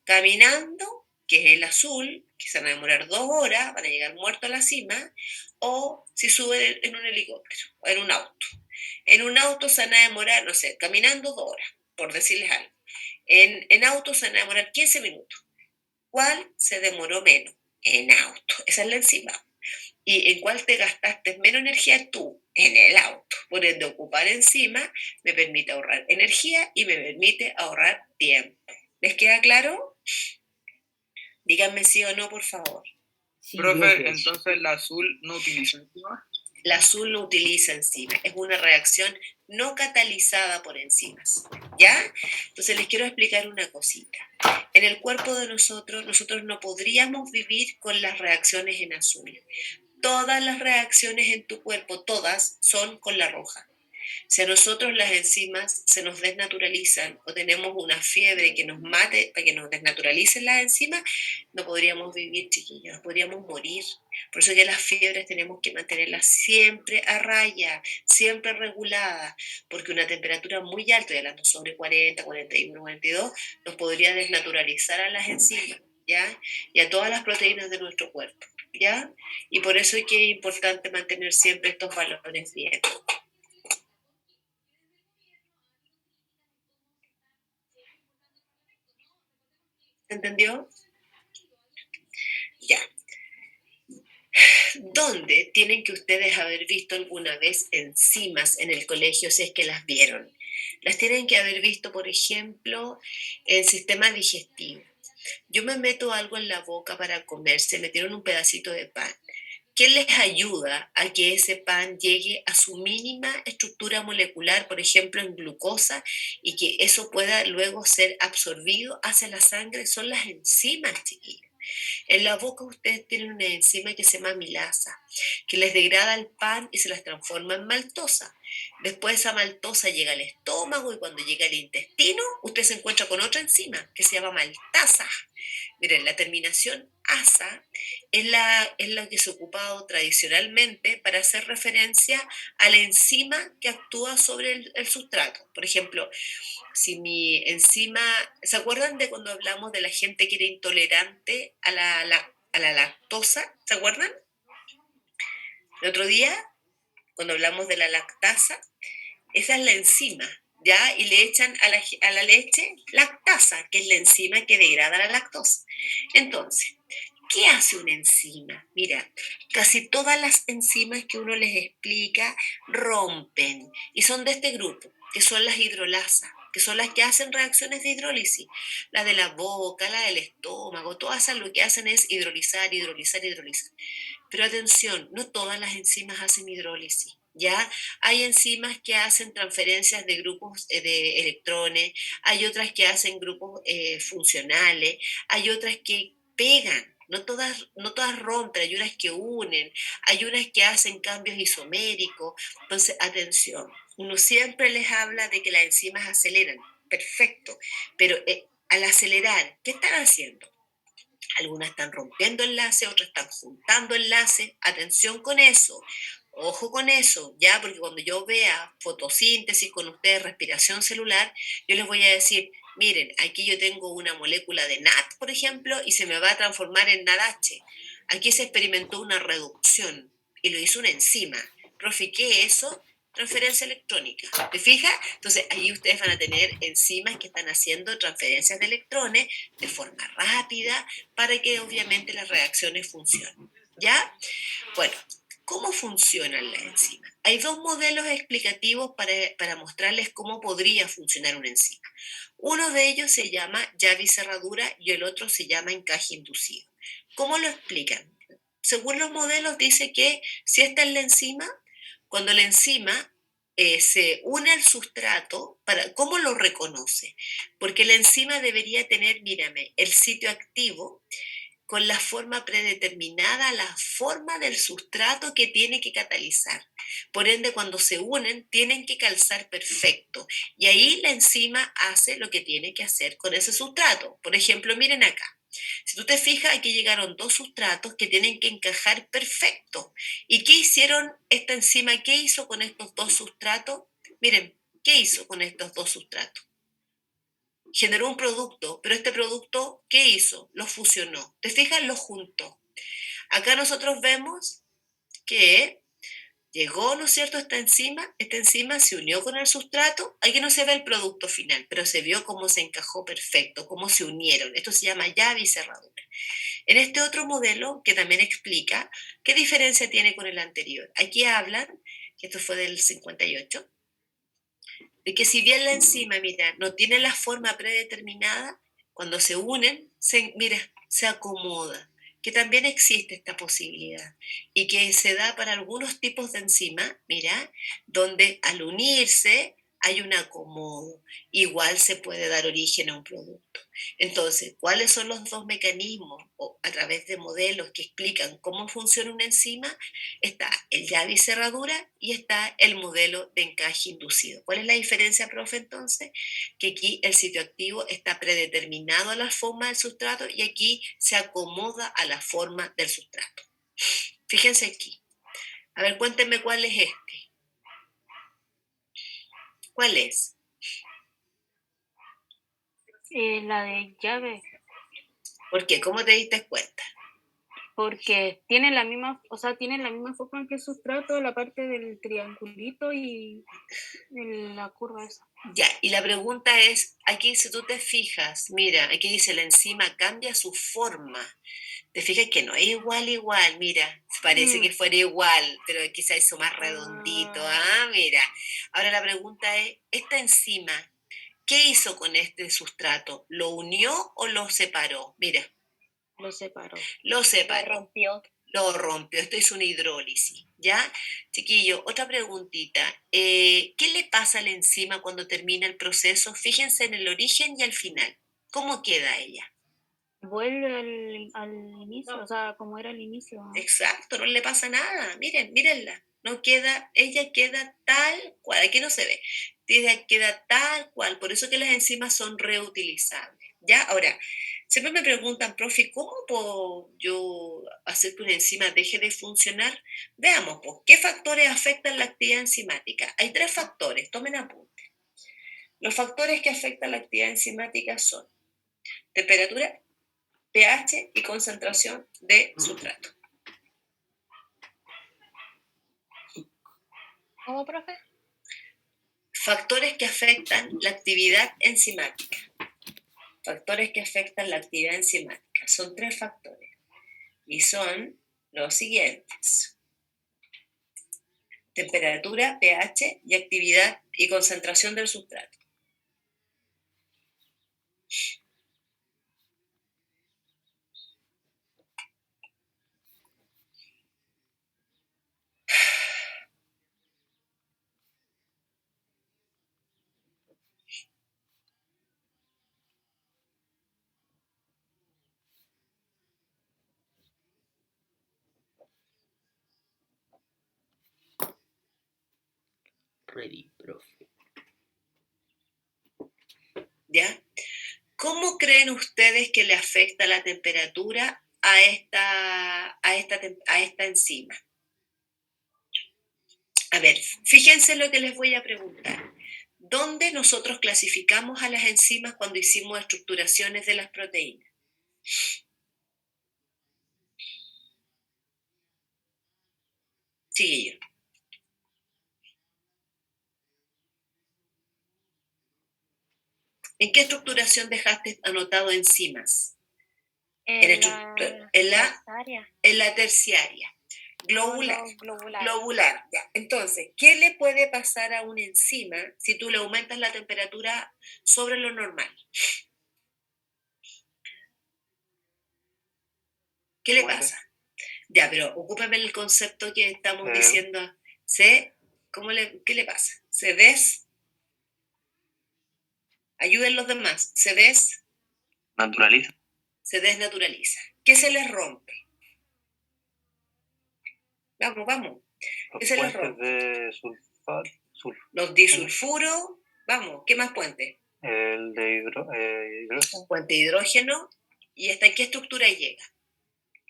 caminando, que es el azul, que se van a demorar 2 horas, van a llegar muertos a la cima, o si suben en un helicóptero o en un auto. En un auto se van a demorar, no sé, caminando 2 horas, por decirles algo. En auto se van a demorar 15 minutos. ¿Cuál se demoró menos? En auto. Esa es la enzima. ¿Y en cuál te gastaste menos energía tú? En el auto. Por ende, ocupar enzima me permite ahorrar energía y me permite ahorrar tiempo. ¿Les queda claro? Díganme sí o no, por favor. Sí, Profe, profe. entonces la azul no utiliza enzima. La azul no utiliza enzimas, es una reacción no catalizada por enzimas, ¿ya? Entonces les quiero explicar una cosita. En el cuerpo de nosotros no podríamos vivir con las reacciones en azul. Todas las reacciones en tu cuerpo, todas, son con la roja. Si a nosotros las enzimas se nos desnaturalizan o tenemos una fiebre que nos mate para que nos desnaturalicen las enzimas, no podríamos vivir, chiquillos, podríamos morir. Por eso que las fiebres tenemos que mantenerlas siempre a raya, siempre reguladas, porque una temperatura muy alta, y hablando sobre 40, 41, 42, nos podría desnaturalizar a las enzimas, ¿ya? Y a todas las proteínas de nuestro cuerpo, ¿ya? Y por eso es que es importante mantener siempre estos valores bien. ¿Entendió? Ya. ¿Dónde tienen que ustedes haber visto alguna vez enzimas en el colegio si es que las vieron? Las tienen que haber visto, por ejemplo, en sistema digestivo. Yo me meto algo en la boca para comer, se metieron un pedacito de pan. ¿Qué les ayuda a que ese pan llegue a su mínima estructura molecular, por ejemplo, en glucosa, y que eso pueda luego ser absorbido hacia la sangre? Son las enzimas, chiquillos. En la boca ustedes tienen una enzima que se llama milasa, que les degrada el pan y se las transforma en maltosa. Después esa maltosa llega al estómago y cuando llega al intestino, usted se encuentra con otra enzima que se llama maltasa. Miren, la terminación asa es la que se ha ocupado tradicionalmente para hacer referencia a la enzima que actúa sobre el sustrato. Por ejemplo, si mi enzima, ¿se acuerdan de cuando hablamos de la gente que era intolerante a la lactosa? ¿Se acuerdan? El otro día, cuando hablamos de la lactasa, esa es la enzima, ¿ya? Y le echan a la leche lactasa, que es la enzima que degrada la lactosa. Entonces, ¿qué hace una enzima? Mira, casi todas las enzimas que uno les explica rompen y son de este grupo, que son las hidrolasas, que son las que hacen reacciones de hidrólisis. La de la boca, la del estómago, todas esas lo que hacen es hidrolizar, hidrolizar, hidrolizar. Pero atención, no todas las enzimas hacen hidrólisis. ¿Ya? Hay enzimas que hacen transferencias de grupos de electrones, hay otras que hacen grupos funcionales, hay otras que pegan, no todas rompen, hay unas que unen, hay unas que hacen cambios isoméricos. Entonces, atención, uno siempre les habla de que las enzimas aceleran, perfecto, pero al acelerar, ¿qué están haciendo? Algunas están rompiendo enlaces, otras están juntando enlaces. Atención con eso. Ojo con eso, ya, porque cuando yo vea fotosíntesis con ustedes, respiración celular, yo les voy a decir, miren, aquí yo tengo una molécula de NAT, por ejemplo, y se me va a transformar en NADH. Aquí se experimentó una reducción y lo hizo una enzima. Profe, ¿qué es eso? Transferencia electrónica. ¿Te fijas? Entonces, ahí ustedes van a tener enzimas que están haciendo transferencias de electrones de forma rápida para que obviamente las reacciones funcionen. ¿Ya? Bueno, ¿cómo funcionan las enzimas? Hay dos modelos explicativos para mostrarles cómo podría funcionar una enzima. Uno de ellos se llama llave y cerradura y el otro se llama encaje inducido. ¿Cómo lo explican? Según los modelos dice que si esta es la enzima, cuando la enzima se une al sustrato, ¿cómo lo reconoce? Porque la enzima debería tener, mírame, el sitio activo con la forma predeterminada, la forma del sustrato que tiene que catalizar. Por ende, cuando se unen, tienen que calzar perfecto. Y ahí la enzima hace lo que tiene que hacer con ese sustrato. Por ejemplo, miren acá. Si tú te fijas, aquí llegaron dos sustratos que tienen que encajar perfecto. ¿Y qué hicieron esta enzima? ¿Qué hizo con estos dos sustratos? Miren, ¿qué hizo con estos dos sustratos? Generó un producto, pero este producto, ¿qué hizo? Lo fusionó. ¿Te fijas? Lo juntó. Acá nosotros vemos que llegó, ¿no es cierto?, esta enzima se unió con el sustrato. Aquí no se ve el producto final, pero se vio cómo se encajó perfecto, cómo se unieron. Esto se llama llave y cerradura. En este otro modelo, que también explica qué diferencia tiene con el anterior. Aquí hablan, que esto fue del 58, de que si bien la enzima, mira, no tiene la forma predeterminada, cuando se unen, mira, se acomoda, que también existe esta posibilidad y que se da para algunos tipos de enzima, mira, donde al unirse hay un acomodo, igual se puede dar origen a un producto. Entonces, ¿cuáles son los dos mecanismos o a través de modelos que explican cómo funciona una enzima? Está el llave y cerradura y está el modelo de encaje inducido. ¿Cuál es la diferencia, profe, entonces? Que aquí el sitio activo está predeterminado a la forma del sustrato y aquí se acomoda a la forma del sustrato. Fíjense aquí. A ver, cuéntenme cuál es este. ¿Cuál es? La de llave, ¿Por qué? ¿Cómo te diste cuenta? porque tiene la misma, o sea, tiene la misma forma que el sustrato, la parte del triangulito y la curva esa. Ya, y la pregunta es, aquí si tú te fijas, mira, aquí dice la enzima cambia su forma. Te fijas que no es igual, mira, parece que fuera igual, pero quizá hizo más redondito, mira. Ahora la pregunta es, esta enzima, ¿qué hizo con este sustrato? ¿Lo unió o lo separó? Mira, Lo separó. lo Lo separó. rompió. Lo rompió, esto es una hidrólisis, ¿ya? Chiquillo, otra preguntita. ¿Qué le pasa a la enzima cuando termina el proceso? Fíjense en el origen y al final. ¿Cómo queda ella? Vuelve al inicio, o sea, como era al inicio. ¿No? Exacto, no le pasa nada. Miren, mírenla. No queda, ella queda tal cual. Aquí no se ve. Ella queda tal cual. Por eso que las enzimas son reutilizables. ¿Ya? Ahora, siempre me preguntan, profe, ¿cómo puedo yo hacer que una enzima deje de funcionar? Veamos, pues, ¿qué factores afectan la actividad enzimática? Hay tres factores, tomen apunte. Los factores que afectan la actividad enzimática son temperatura, pH y concentración de sustrato. ¿Cómo, profe? Factores que afectan la actividad enzimática. Factores que afectan la actividad enzimática. Son tres factores. Y son los siguientes. Temperatura, pH y actividad y concentración del sustrato. Ready, profe. ¿Ya? ¿Cómo creen ustedes que le afecta la temperatura a esta enzima? A ver, fíjense lo que les voy a preguntar. ¿Dónde nosotros clasificamos a las enzimas cuando hicimos estructuraciones de las proteínas? Chiquillo. ¿En qué estructuración dejaste anotado enzimas? En la terciaria. En la terciaria. Globular. Globular. Globular. Ya. Entonces, ¿qué le puede pasar a una enzima si tú le aumentas la temperatura sobre lo normal? ¿Qué le Muere. pasa? Ya, pero ocúpame el concepto que estamos Eh. diciendo. ¿Qué le pasa? Ayuden los demás. Naturaliza. Se desnaturaliza. ¿Qué se les rompe? Vamos. Los ¿Qué se les puentes rompe? de Los disulfuros. Vamos, ¿qué más puente? el de hidrógeno Puente de hidrógeno. ¿Y hasta qué estructura llega?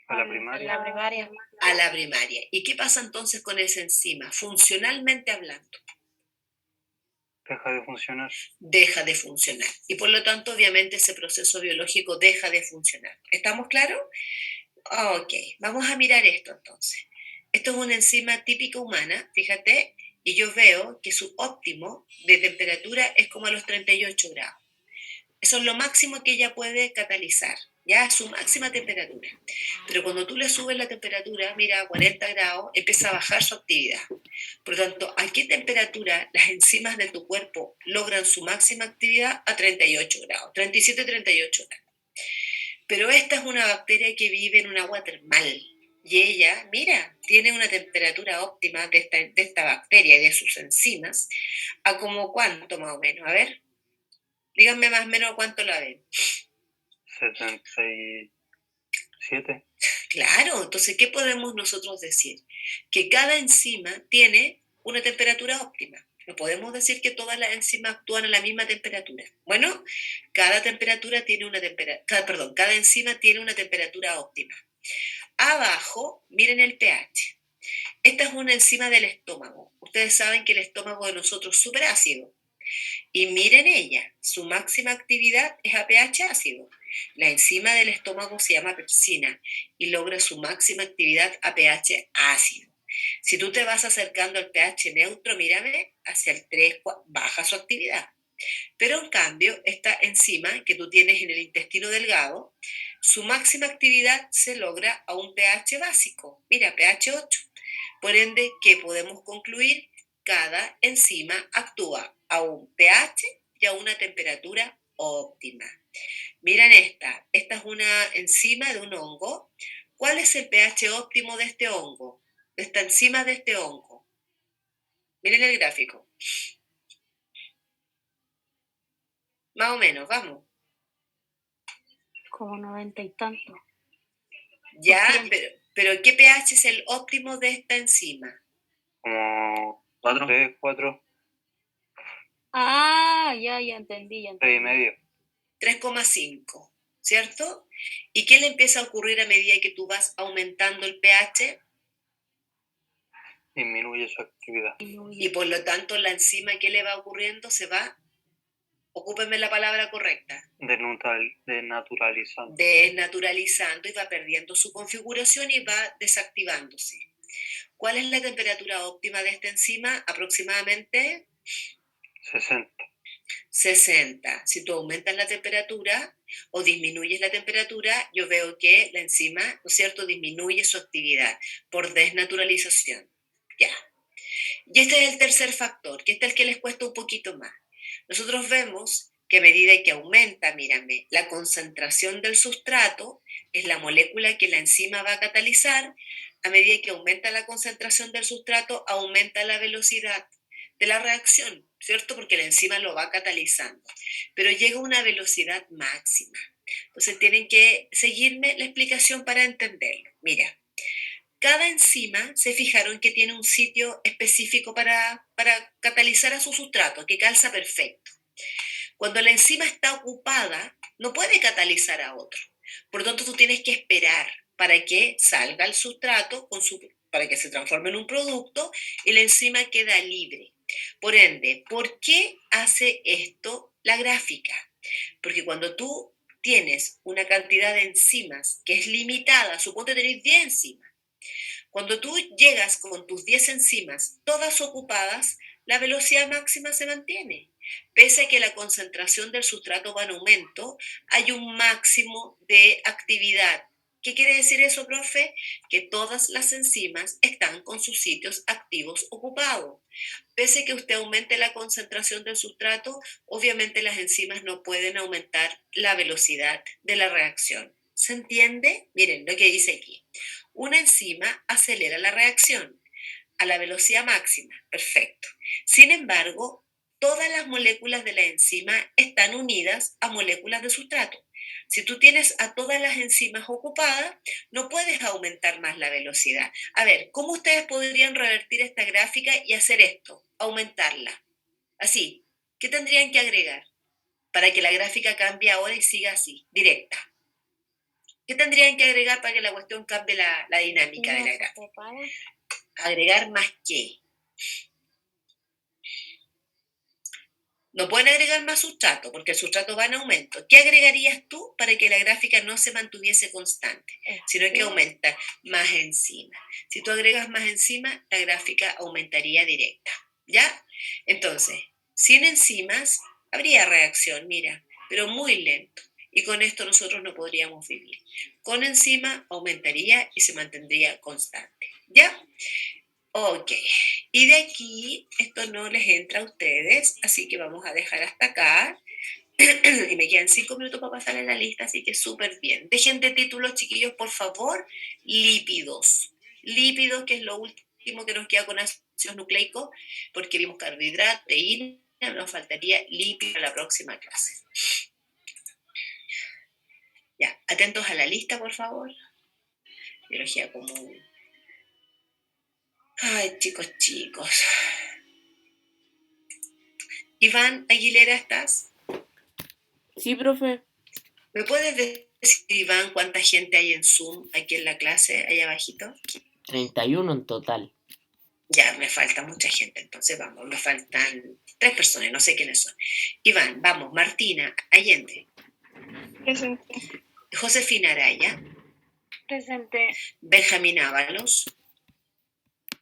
a la En primaria. la primaria. A la primaria. ¿Y qué pasa entonces con esa enzima? Funcionalmente hablando, Deja de funcionar. deja de funcionar. Y por lo tanto, obviamente, ese proceso biológico deja de funcionar. ¿Estamos claros? Ok, vamos a mirar esto entonces. Esto es una enzima típica humana, fíjate, y yo veo que su óptimo de temperatura es como a los 38 grados. Eso es lo máximo que ella puede catalizar, ya su máxima temperatura. Pero cuando tú le subes la temperatura, mira, a 40 grados, empieza a bajar su actividad. Por lo tanto, ¿a qué temperatura las enzimas de tu cuerpo logran su máxima actividad? A 38 grados, 37, 38 grados. Pero esta es una bacteria que vive en un agua termal. Y ella, mira, tiene una temperatura óptima de esta bacteria y de sus enzimas, a como cuánto más o menos. A ver, díganme más o menos cuánto la ven. 77. Claro, entonces, ¿qué podemos nosotros decir? Que cada enzima tiene una temperatura óptima. No podemos decir que todas las enzimas actúan a la misma temperatura. Bueno, cada enzima tiene una temperatura óptima. Abajo, miren el pH. Esta es una enzima del estómago. Ustedes saben que el estómago de nosotros es súper ácido. Y miren ella, su máxima actividad es a pH ácido. La enzima del estómago se llama pepsina y logra su máxima actividad a pH ácido. Si tú te vas acercando al pH neutro, mírame, hacia el 3 baja su actividad. Pero en cambio, esta enzima que tú tienes en el intestino delgado, su máxima actividad se logra a un pH básico. Mira, pH 8. Por ende, ¿qué podemos concluir? Cada enzima actúa a un pH y a una temperatura óptima. Miren esta es una enzima de un hongo. ¿Cuál es el pH óptimo de este hongo? De esta enzima de este hongo. Miren el gráfico. Más o menos, vamos. Como 90 y tanto. Ya, pero ¿qué pH es el óptimo de esta enzima? Como 4. 3, 4. Ah, ya entendí. 3,5. 3,5, ¿cierto? ¿Y qué le empieza a ocurrir a medida que tú vas aumentando el pH? Disminuye su actividad. Y por lo tanto la enzima, ¿qué le va ocurriendo? Se va, ocúpenme la palabra correcta, Desnaturalizando. desnaturalizando y va perdiendo su configuración y va desactivándose. ¿Cuál es la temperatura óptima de esta enzima? Aproximadamente 60. 60. Si tú aumentas la temperatura o disminuyes la temperatura, yo veo que la enzima, ¿no es cierto?, disminuye su actividad por desnaturalización. Ya. Y este es el tercer factor, que este es el que les cuesta un poquito más. Nosotros vemos que a medida que aumenta, mírame, la concentración del sustrato, es la molécula que la enzima va a catalizar, a medida que aumenta la concentración del sustrato, aumenta la velocidad de la reacción, ¿cierto? Porque la enzima lo va catalizando, pero llega a una velocidad máxima. Entonces tienen que seguirme la explicación para entenderlo. Mira, cada enzima se fijaron que tiene un sitio específico para catalizar a su sustrato, que calza perfecto. Cuando la enzima está ocupada, no puede catalizar a otro. Por lo tanto, tú tienes que esperar para que salga el sustrato para que se transforme en un producto y la enzima queda libre. Por ende, ¿por qué hace esto la gráfica? Porque cuando tú tienes una cantidad de enzimas que es limitada, suponte tener 10 enzimas, cuando tú llegas con tus 10 enzimas todas ocupadas, la velocidad máxima se mantiene. Pese a que la concentración del sustrato va en aumento, hay un máximo de actividad. ¿Qué quiere decir eso, profe? Que todas las enzimas están con sus sitios activos ocupados. Pese a que usted aumente la concentración del sustrato, obviamente las enzimas no pueden aumentar la velocidad de la reacción. ¿Se entiende? Miren lo que dice aquí. Una enzima acelera la reacción a la velocidad máxima. Perfecto. Sin embargo, todas las moléculas de la enzima están unidas a moléculas de sustrato. Si tú tienes a todas las enzimas ocupadas, no puedes aumentar más la velocidad. A ver, ¿cómo ustedes podrían revertir esta gráfica y hacer esto? Aumentarla. Así. ¿Qué tendrían que agregar para que la gráfica cambie ahora y siga así, directa? ¿Qué tendrían que agregar para que la cuestión cambie la dinámica de la gráfica? ¿Agregar más qué? No pueden agregar más sustrato porque el sustrato va en aumento. ¿Qué agregarías tú para que la gráfica no se mantuviese constante, sino que aumenta más enzima? Si tú agregas más enzima, la gráfica aumentaría directa, ¿ya? Entonces, sin enzimas habría reacción, mira, pero muy lento. Y con esto nosotros no podríamos vivir. Con enzima aumentaría y se mantendría constante, ¿ya? Ok, y de aquí esto no les entra a ustedes, así que vamos a dejar hasta acá. Y me quedan 5 minutos para pasarle la lista, así que súper bien. Dejen de títulos, chiquillos, por favor. Lípidos. Lípidos, que es lo último que nos queda con ácidos nucleicos, porque vimos carbohidratos, proteína, nos faltaría lípidos en la próxima clase. Ya, atentos a la lista, por favor. Biología común. Ay, chicos. Iván Aguilera, ¿estás? Sí, profe. ¿Me puedes decir, Iván, cuánta gente hay en Zoom aquí en la clase, ahí abajito? 31 en total. Ya, me falta mucha gente, entonces vamos, me faltan 3 personas, no sé quiénes son. Iván, vamos, Martina Allende, Presente. Josefina Araya, Presente. Benjamín Ábalos,